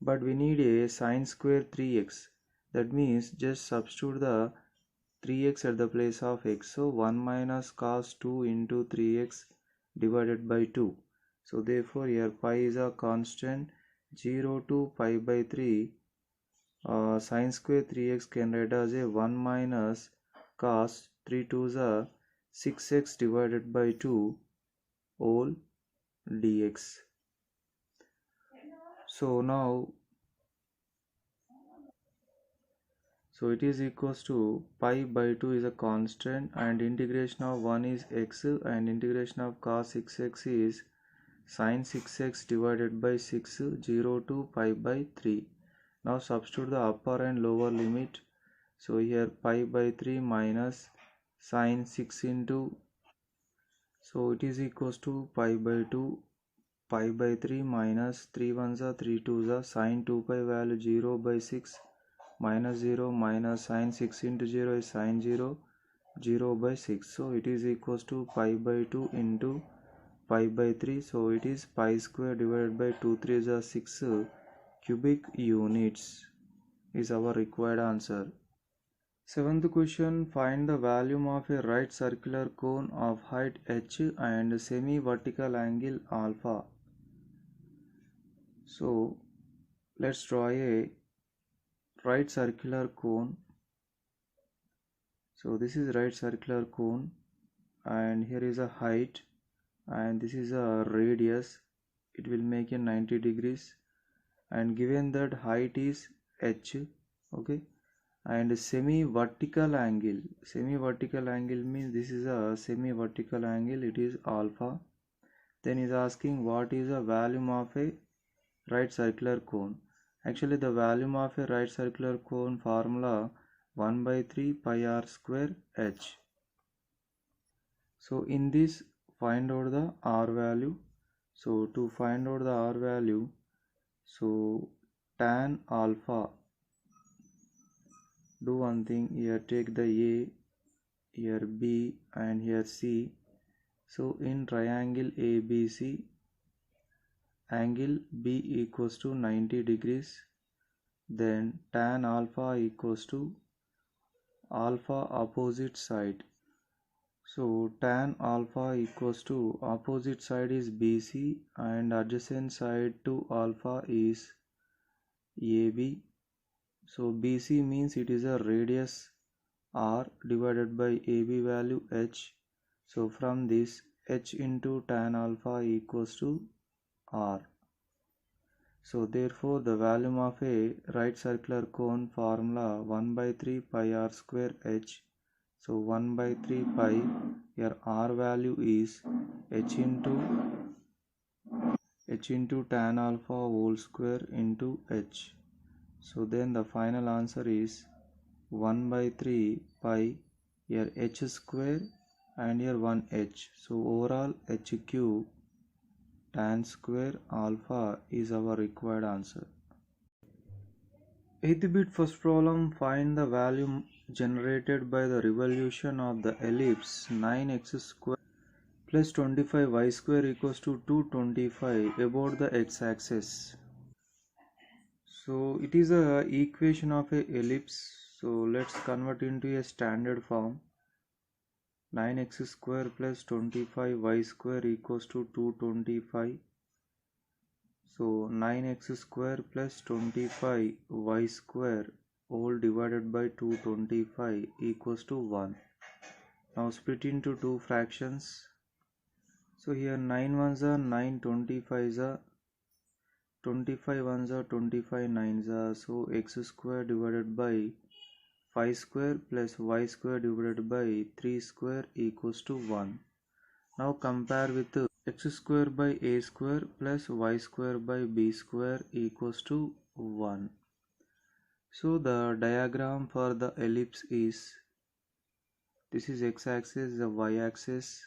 But we need a sin square 3x. That means just substitute the 3x at the place of x. So 1 minus cos 2 into 3x divided by 2. So therefore here pi is a constant. 0 to pi by 3. Sin square 3x can write as a 1 minus cos 3 to the 6x divided by 2 whole dx. So now it is equals to pi by 2 is a constant and integration of 1 is x and integration of cos 6x is sin 6x divided by 6, 0 to pi by 3. Now substitute the upper and lower limit. So here pi by 3 minus sin 6 into, so it is equals to pi by 2, pi by 3 minus 3 ones are 3 twos are sin 2 pi value 0 by 6 minus 0 minus sin 6 into 0 is sin 0, 0 by 6. So it is equals to pi by 2 into pi by 3. So it is pi square divided by 2 3s are 6 cubic units is our required answer. Seventh question, find the volume of a right circular cone of height h and semi-vertical angle alpha. So let's draw a right circular cone. So this is right circular cone and here is a height and this is a radius. It will make a 90 degrees and given that height is h, okay, and semi-vertical angle means this is a semi-vertical angle, it is alpha. Then is asking what is the volume of a right circular cone. Actually the volume of a right circular cone formula 1 by 3 pi r square h. So in this find out the r value. So to find out the r value, so tan alpha, do one thing, here take the a, here b and here c. So in triangle ABC, angle B equals to 90 degrees, then tan alpha equals to alpha opposite side. So tan alpha equals to opposite side is BC and adjacent side to alpha is AB. So BC means it is a radius r divided by AB value h. So from this, h into tan alpha equals to r. So therefore the volume of a right circular cone formula 1 by 3 pi r square h. So 1 by 3 pi, here r value is h into tan alpha whole square into h. So then the final answer is 1 by 3 pi, here h square and here 1h. So overall h cube tan square alpha is our required answer. 8th bit first problem, find the value generated by the revolution of the ellipse 9x square plus 25y square equals to 225 about the x-axis. So it is a equation of a ellipse. So let's convert into a standard form. 9x square plus 25y square equals to 225. So 9x square plus 25y square all divided by 225 equals to 1. Now split into two fractions. So here 9 ones are 9, 25 are 25 ones are 25 nines are. So x square divided by 5 square plus y square divided by 3 square equals to 1. Now compare with x square by a square plus y square by b square equals to 1. So the diagram for the ellipse is, this is x-axis, the y-axis.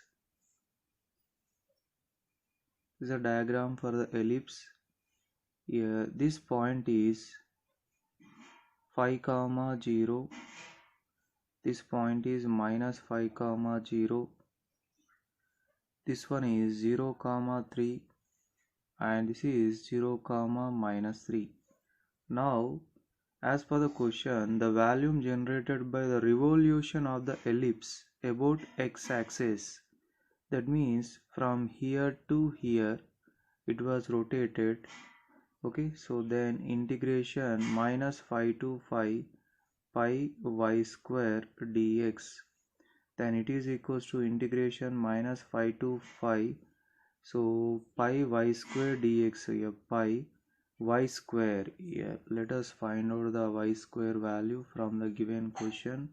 This is a diagram for the ellipse. Here this point is 5, 0. This point is minus 5, 0. This one is 0, 3 and this is 0, minus 3. Now as per the question, the volume generated by the revolution of the ellipse about x-axis, that means from here to here it was rotated. Okay, so then integration minus 5 to 5 pi y square dx, then it is equals to integration minus 5 to 5, so pi y square dx, here pi y square. Here let us find out the y square value from the given question.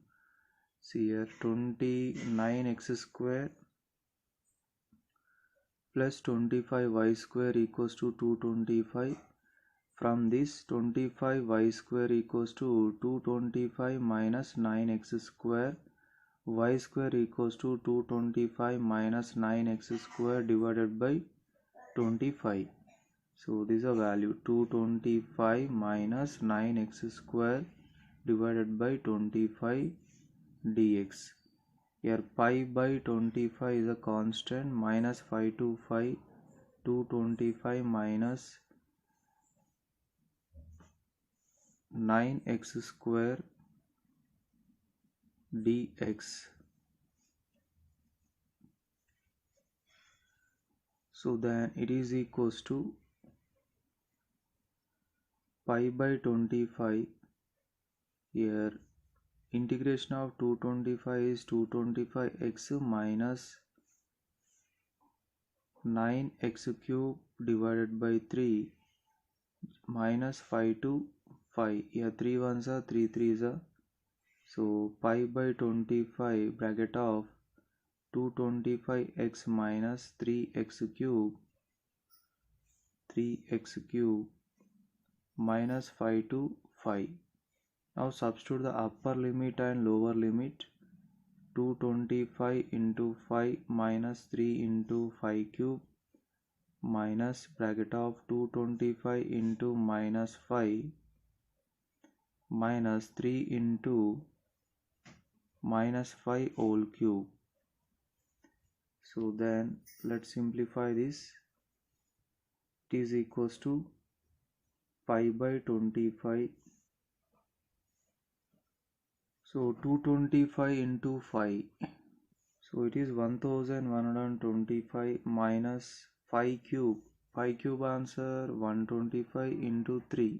See here 29x square plus 25y square equals to 225. From this 25y square equals to 225 minus 9x square, y square equals to 225 minus 9x square divided by 25. So this is a value 225 minus 9x square divided by 25 dx. Here pi by 25 is a constant, minus 5 to 5, 225 minus 9x square dx. So then it is equals to pi by 25. Here integration of 225 is 225x minus 9x cube divided by 3 minus 5 to 5. Here 3 ones are 3 threes are. So pi by 25 bracket of 225x minus 3x cube minus 5 to 5. Now substitute the upper limit and lower limit. 225 into 5 minus 3 into 5 cube minus bracket of 225 into minus 5 minus 3 into minus 5 whole cube. So then let's simplify this. It is equals to pi by 25. So 225 into 5. So it is 1125 minus 5 cube. 5 cube answer 125 into 3.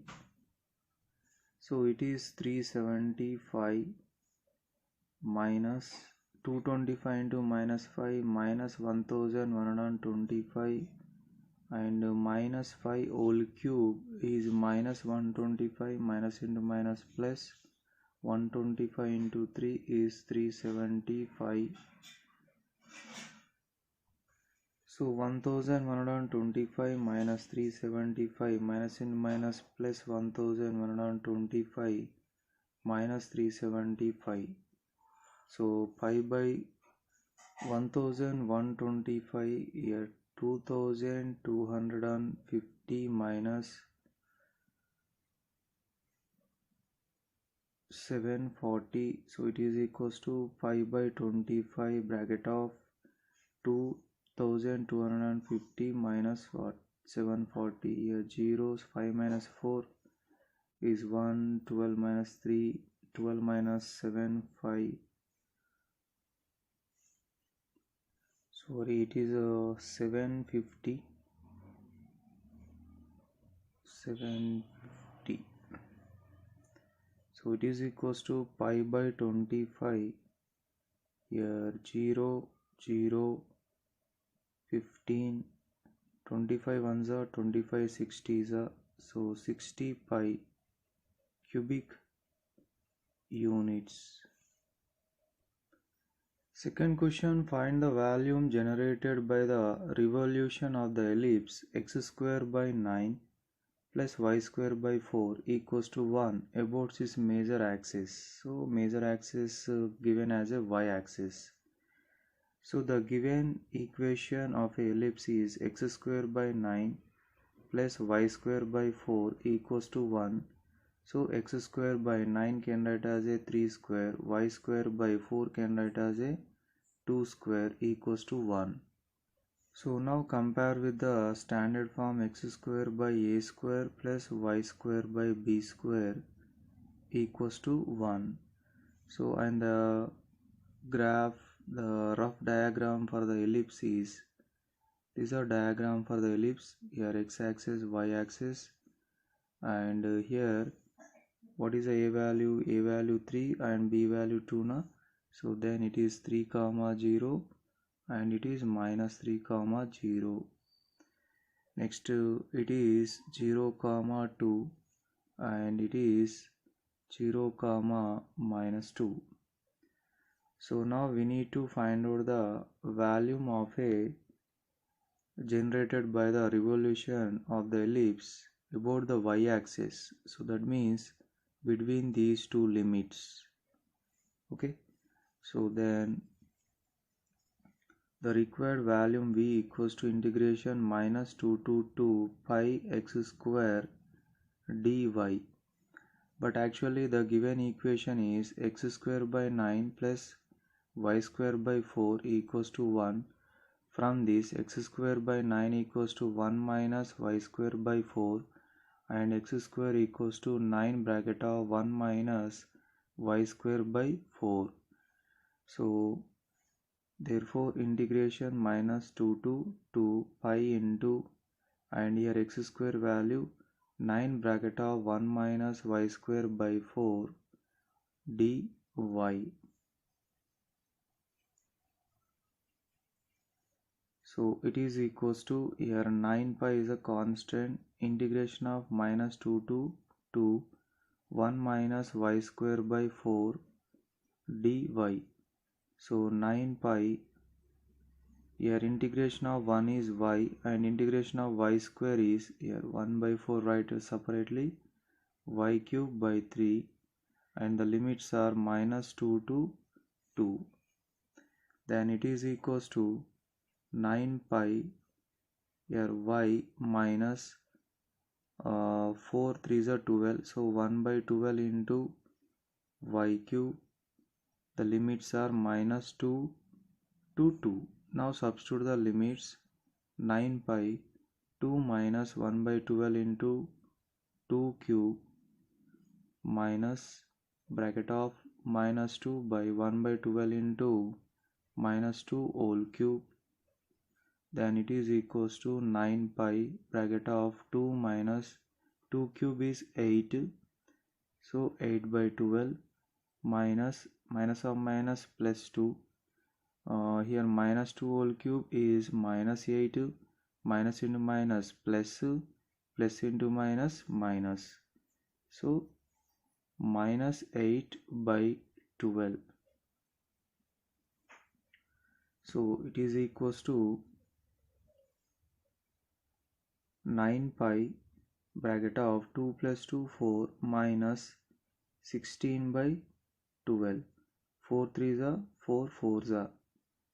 So it is 375 minus 225 into minus 5 minus 1125 and minus 5 whole cube is minus 125 minus into minus plus 125 into 3 is 375. So 1125 minus 375 minus into minus plus 1125 minus 375. So pi by 1125 here 2250 minus 740, so it is equals to pi by 25 bracket of 2250 minus what 740 here zeros 5 minus 4 is 1 12 minus 3 12 minus 7 5 sorry it is 750 750. So it is equals to pi by 25 here 0 0 15 25 ones are 25 60s are so 60 pi cubic units. Second question, find the volume generated by the revolution of the ellipse x square by 9 plus y square by 4 equals to 1 about its major axis. So major axis given as a y axis. So the given equation of a ellipse is x square by 9 plus y square by 4 equals to 1. So x square by 9 can write as a 3 square, y square by 4 can write as a 2 square equals to 1. So now compare with the standard form x square by a square plus y square by b square equals to 1. So and the graph, the rough diagram for the ellipse is, these are diagram for the ellipse, here x-axis, y-axis, and here what is a value 3 and b value 2 na, so then it is 3 comma 0 and it is minus 3 comma 0. Next it is 0 comma 2 and it is 0 comma minus 2. So now we need to find out the volume of a generated by the revolution of the ellipse about the y-axis. So that means between these two limits. Okay, so then the required volume v equals to integration minus 2 to 2 pi x square dy. But actually the given equation is x square by 9 plus y square by 4 equals to 1. From this x square by 9 equals to 1 minus y square by 4 and x square equals to 9 bracket of 1 minus y square by 4. So therefore integration minus 2 to 2 pi into and here x square value 9 bracket of 1 minus y square by 4 dy. So it is equals to here 9 pi is a constant, integration of minus 2 to 2 1 minus y square by 4 dy. So 9 pi here integration of 1 is y and integration of y square is here 1 by 4 write separately y cube by 3 and the limits are minus 2 to 2. Then it is equals to 9 pi here y minus 4 3s are 12, so 1 by 12 into y cube, the limits are minus 2 to 2. Now substitute the limits 9 pi 2 minus 1 by 12 into 2 cube minus bracket of minus 2 by 1 by 12 into minus 2 whole cube, then it is equals to 9 pi bracket of 2 minus 2 cube is 8, So 8 by 12 minus of minus plus 2. Here minus 2 whole cube is minus 8, minus into minus plus, plus into minus minus. So minus 8 by 12. So it is equals to 9 pi bracket of 2 plus 2 4 minus 16 by 12. 4 3s are 4 4s are.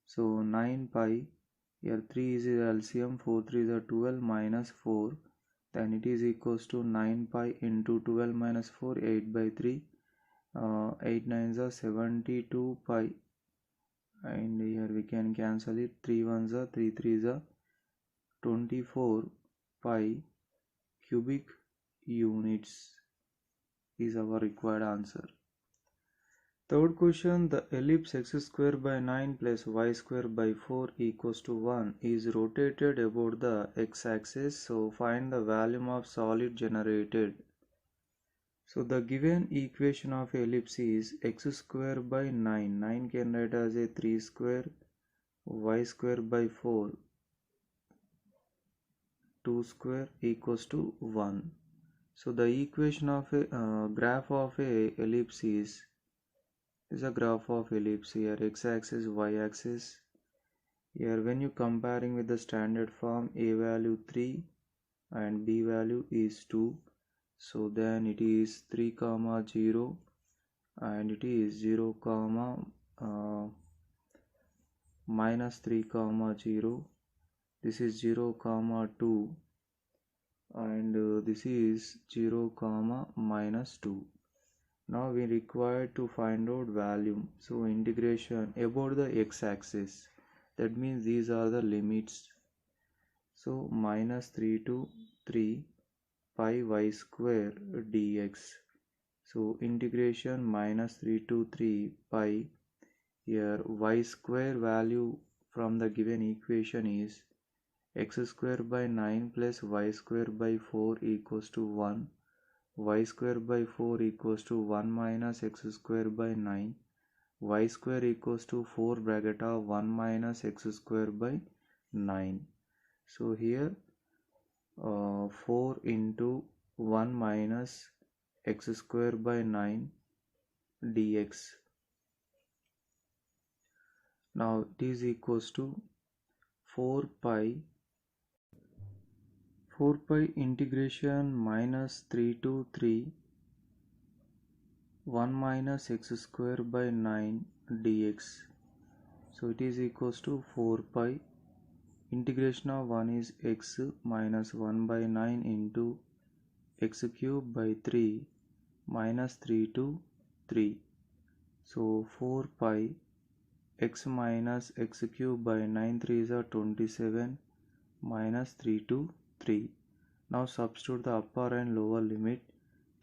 So 9 pi, here 3 is LCM, 4 3s are 12 minus 4, then it is equals to 9 pi into 12 minus 4, 8 by 3, 8 9s are 72 pi, and here we can cancel it, 3 1s are 3 3s are 24 pi cubic units is our required answer. Third question, the ellipse x square by 9 plus y square by 4 equals to 1 is rotated about the x-axis. So find the volume of solid generated. So the given equation of ellipse is x square by 9. 9 can write as a 3 square, y square by 4, 2 square equals to 1. So the equation of a graph of a ellipse is a graph of ellipse. Here x-axis, y-axis. Here when you comparing with the standard form, a value 3 and b value is 2. So then it is 3 comma 0 and it is 0 comma minus 3 comma 0. This is 0 comma 2 and this is 0 comma minus 2. Now we require to find out volume. So integration about the x-axis. That means these are the limits. So minus 3 to 3 pi y square dx. So integration minus 3 to 3 pi. Here y square value from the given equation is x square by 9 plus y square by 4 equals to 1. Y square by 4 equals to 1 minus x square by 9. Y square equals to 4 bracket of 1 minus x square by 9. So here 4 into 1 minus x square by 9 dx. Now it is equals to 4 pi integration minus 3 to 3 1 minus x square by 9 dx. So it is equals to 4 pi integration of 1 is x minus 1 by 9 into x cube by 3 minus 3 to 3. So 4 pi x minus x cube by 9 3s are 27 minus 3 to 3. Now substitute the upper and lower limit.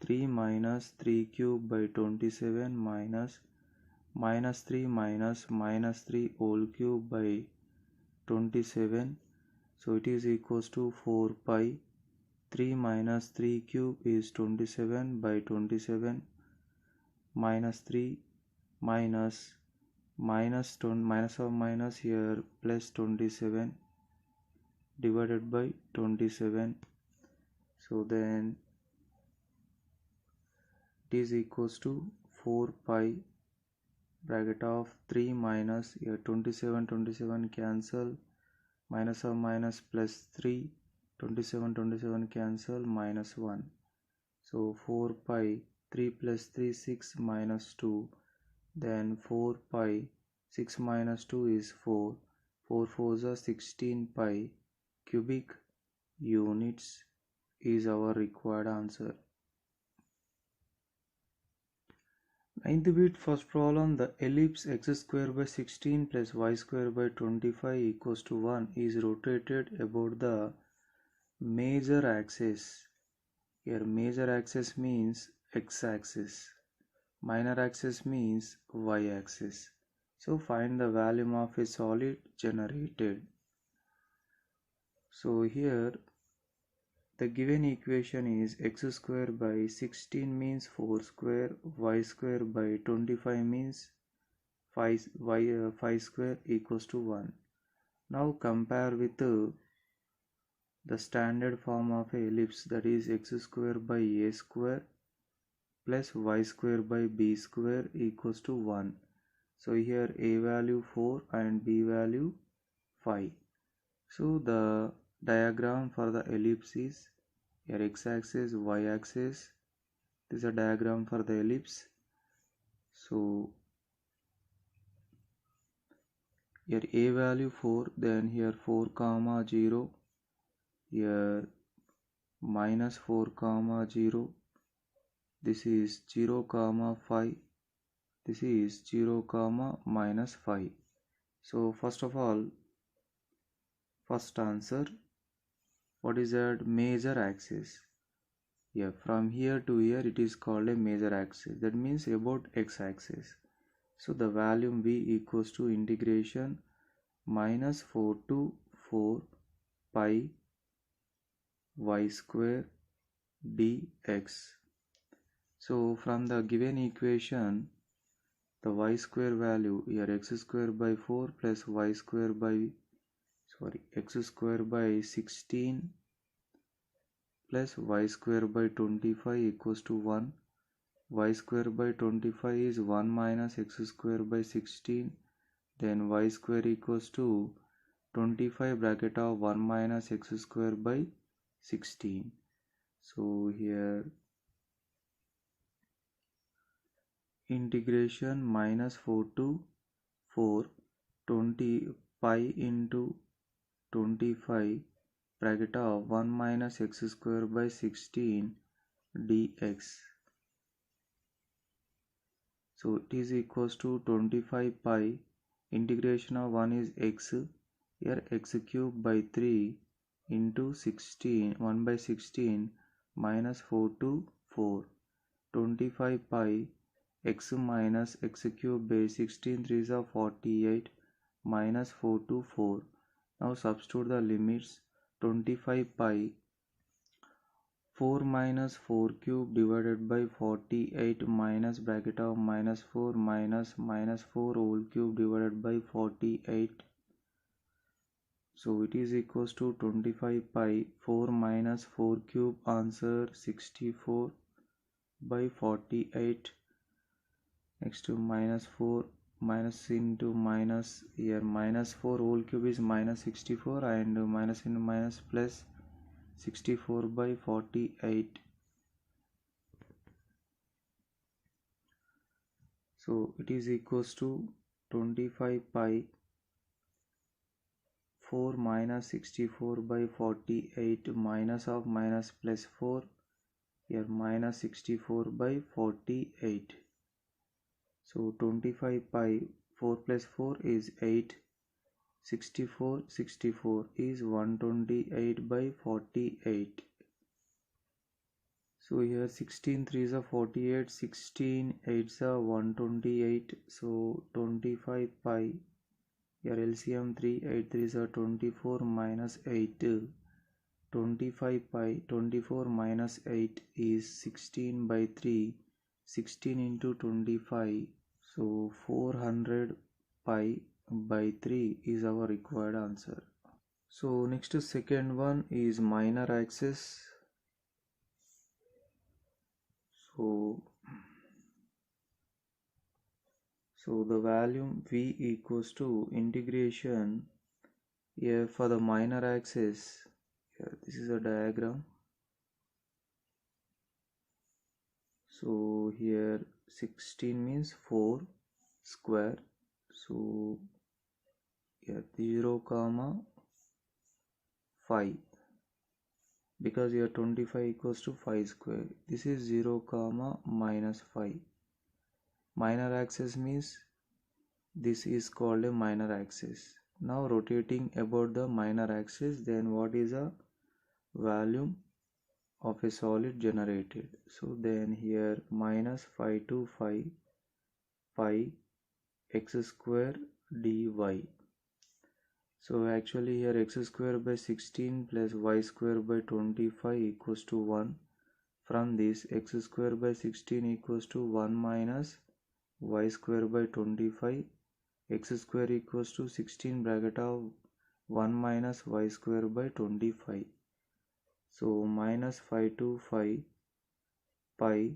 3 minus 3 cube by 27 minus 3 minus 3 whole cube by 27. So it is equals to 4 pi. 3 minus 3 cube is 27 by 27 minus 3 minus of minus here plus 27 divided by 27. So then it is equals to 4 pi bracket of 3 minus here 27 cancel, minus of minus plus 3, 27 cancel, minus 1. So 4 pi 3 plus 3 6 minus 2, then 4 pi 6 minus 2 is 4, 4 4s are 16 pi cubic units is our required answer. Ninth bit, first problem, the ellipse x square by 16 plus y square by 25 equals to 1 is rotated about the major axis. Here major axis means x-axis, minor axis means y-axis. So find the volume of a solid generated. So here The given equation is x square by 16 means 4 square, y square by 25 means 5 square equals to 1. Now compare with the standard form of a ellipse, that is x square by a square plus y square by b square equals to 1. So here a value 4 and b value 5. So the diagram for the ellipse is here x-axis, y-axis. This is a diagram for the ellipse. So here a value 4, then here 4 comma 0, here minus 4 comma 0, this is 0 comma 5, this is 0 comma minus 5. So first of all, first answer, what is that? Major axis. Yeah, from here to here it is called a major axis, that means about x-axis. So the volume v equals to integration minus 4 to 4 pi y square dx. So from the given equation, the y square value here x square by 4 plus y square by x square by 16 plus y square by 25 equals to 1. Y square by 25 is 1 minus x square by 16, then y square equals to 25 bracket of 1 minus x square by 16. So here integration minus 4 to 4 20 pi into 25 bracket of 1 minus x square by 16 dx. So it is equals to 25 pi, integration of 1 is x, here x cube by 3 into 16, 1 by 16 minus 4 to 4, 25 pi x minus x cube by 16 3s are 48 minus 4 to 4. Now substitute the limits. 25 pi 4 minus 4 cube divided by 48 minus bracket of minus 4 minus 4 whole cube divided by 48. So it is equals to 25 pi 4 minus 4 cube, answer 64 by 48. Next to minus 4 minus into minus, here minus 4 whole cube is minus 64 and minus into minus plus 64 by 48. So it is equals to 25 pi 4 minus 64 by 48 minus of minus plus 4, here minus 64 by 48. So 25 pi 4 plus 4 is 8, 64 is 128 by 48. So here 16 3s are 48, 16 8s are 128. So 25 pi, here LCM 3, 8 3s are 24 minus 8. 25 pi 24 minus 8 is 16 by 3, 16 into 25. So 400 pi by 3 is our required answer. So next second one is minor axis. So the volume v equals to integration, here for the minor axis, here this is a diagram. So here 16 means 4 square, so here 0 comma 5, because here 25 equals to 5 square, this is 0 comma minus 5. Minor axis means this is called a minor axis. Now rotating about the minor axis, then what is a volume of a solid generated? So then here minus 5 to 5 pi x square dy. So actually here x square by 16 plus y square by 25 equals to 1. From this x square by 16 equals to 1 minus y square by 25. X square equals to 16 bracket of 1 minus y square by 25. So minus 5 to 5 pi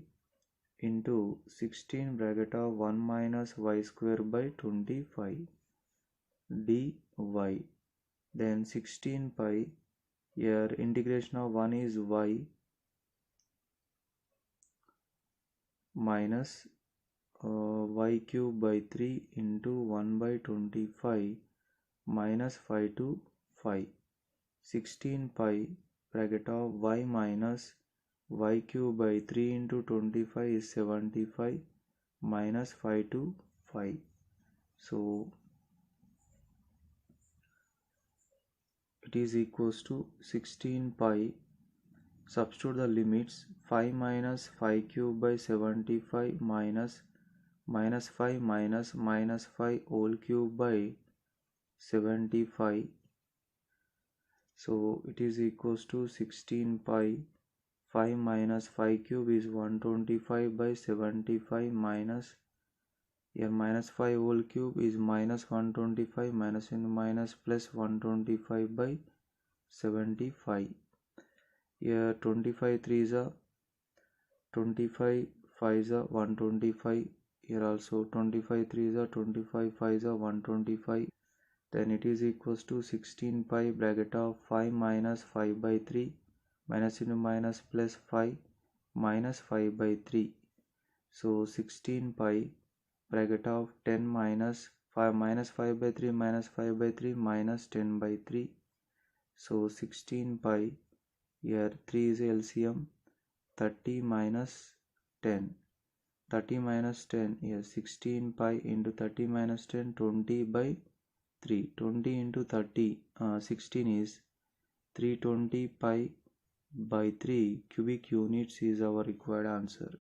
into 16 bracket of 1 minus y square by 25 dy. Then 16 pi, here integration of 1 is y minus y cube by 3 into 1 by 25 minus 5 to 5. 16 pi bracket of y minus y cube by 3 into 25 is 75 minus 5 to 5. So it is equals to 16 pi. Substitute the limits. 5 minus 5 cube by 75 minus 5 minus 5 whole cube by 75. So it is equals to 16 pi. 5 minus 5 cube is 125 by 75 minus, here minus 5 whole cube is minus 125 minus into minus plus 125 by 75. Here 25 3s are 25 5s are 125. Here also 25 3s are 25 5s are 125. Then it is equals to 16 pi bracket of 5 minus 5 by 3 minus into minus plus 5 minus 5 by 3. So 16 pi bracket of 10 minus 5 minus 5 by 3 minus 5 by 3 minus 10 by 3. So 16 pi, here 3 is LCM, 30 minus 10. 30 minus 10, here 16 pi into 30 minus 10, 20 by 3. 20 into 30, 16 is 320 pi by 3 cubic units is our required answer.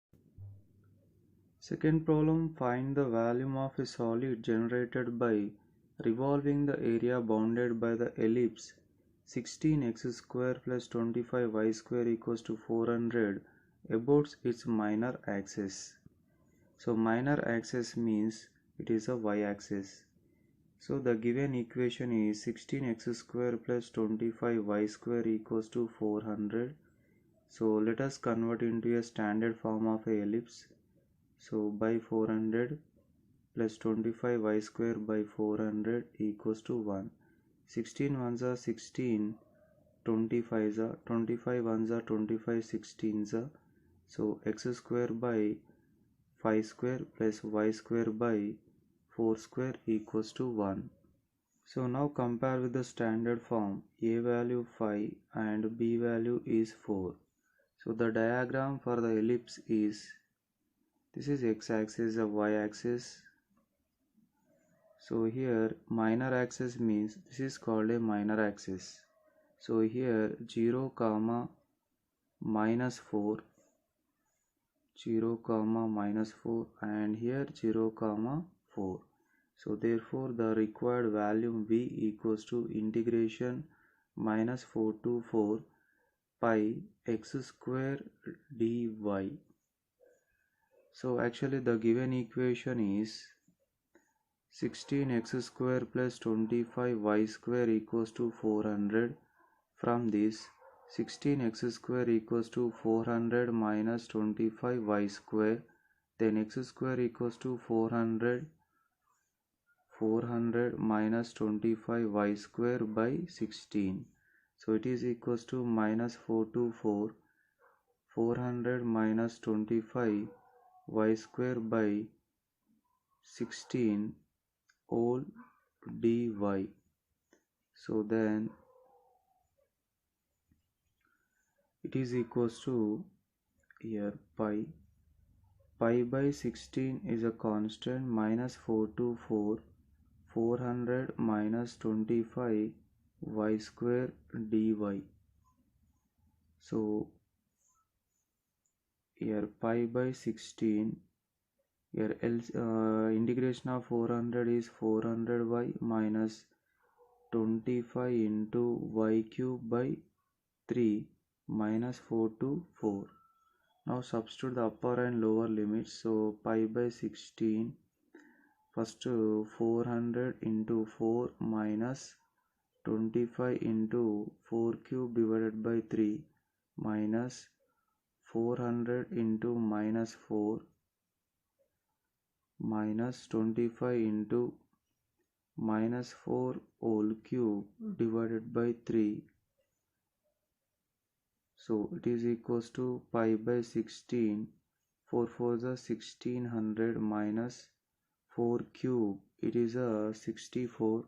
Second problem, find the volume of a solid generated by revolving the area bounded by the ellipse 16x square plus 25y square equals to 400 about its minor axis. So minor axis means it is a y-axis. So the given equation is 16x square plus 25y square equals to 400. So let us convert into a standard form of a ellipse. So by 400 plus 25y square by 400 equals to 1. 16 ones are 16, 25s are 25 ones are 25 16s are. So x square by 5 square plus y square by 4 square equals to 1. So now compare with the standard form. A value 5 and b value is 4. So the diagram for the ellipse is, this is x-axis and y-axis. So here minor axis means this is called a minor axis. So here 0 comma minus 4, 0 comma minus 4 and here 0 comma 4. So therefore the required value v equals to integration minus 4 to 4 pi x square dy. So actually the given equation is 16x square plus 25y square equals to 400. From this 16x square equals to 400 minus 25y square, then x square equals to 400 minus 25y square by 16. So it is equals to minus 4 to 4, 400 minus 25 y square by 16 whole dy. So then it is equals to, here pi by 16 is a constant, minus 4 to 4, 400 minus 25 y square dy. So here pi by 16, here integration of 400 is 400y minus 25 into y cube by 3 minus 4 to 4. Now substitute the upper and lower limits. So pi by 16, first 400 into 4 minus 25 into 4 cube divided by 3 minus 400 into minus 4 minus 25 into minus 4 whole cube divided by 3. So it is equals to pi by 16. 4 4 is a 1600 minus 4 cube. It is a 64.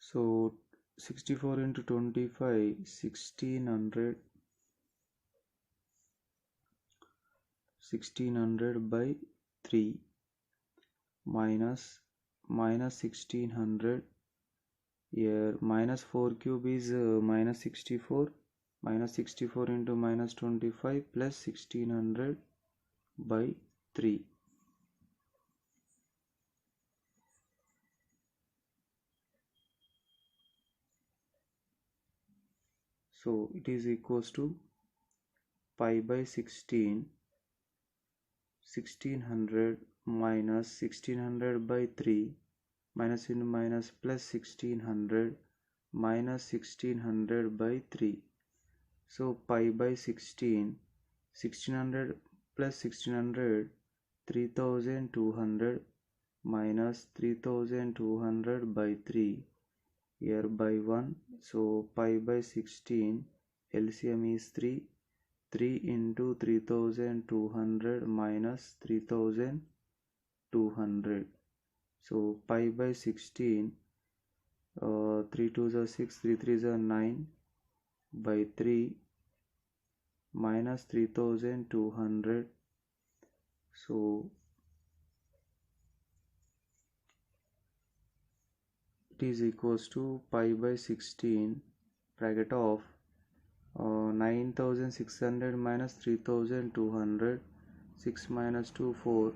So 64 into 25, 1600 by 3 minus 1600. Here minus 4 cube is minus 64. Minus 64 into minus 25 plus 1600 by 3. So it is equals to pi by 16, 1600 minus 1600 by 3, minus into minus plus 1600 minus 1600 by 3. So pi by 16, 1600 plus 1600, 3200 minus 3200 by 3, here by 1. So pi by 16, LCM is 3. 3 into 3200 minus 3200. So pi by 16, 3 2s are 6, 3 3s are 9 by 3 minus 3200. So it is equals to pi by 16 bracket of 9600 minus 3200, 6 minus 2 4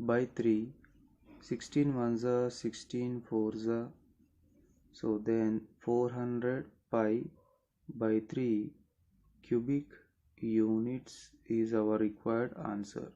by 3, 16 ones are 16 fours are. So then 400 pi by 3 cubic units is our required answer.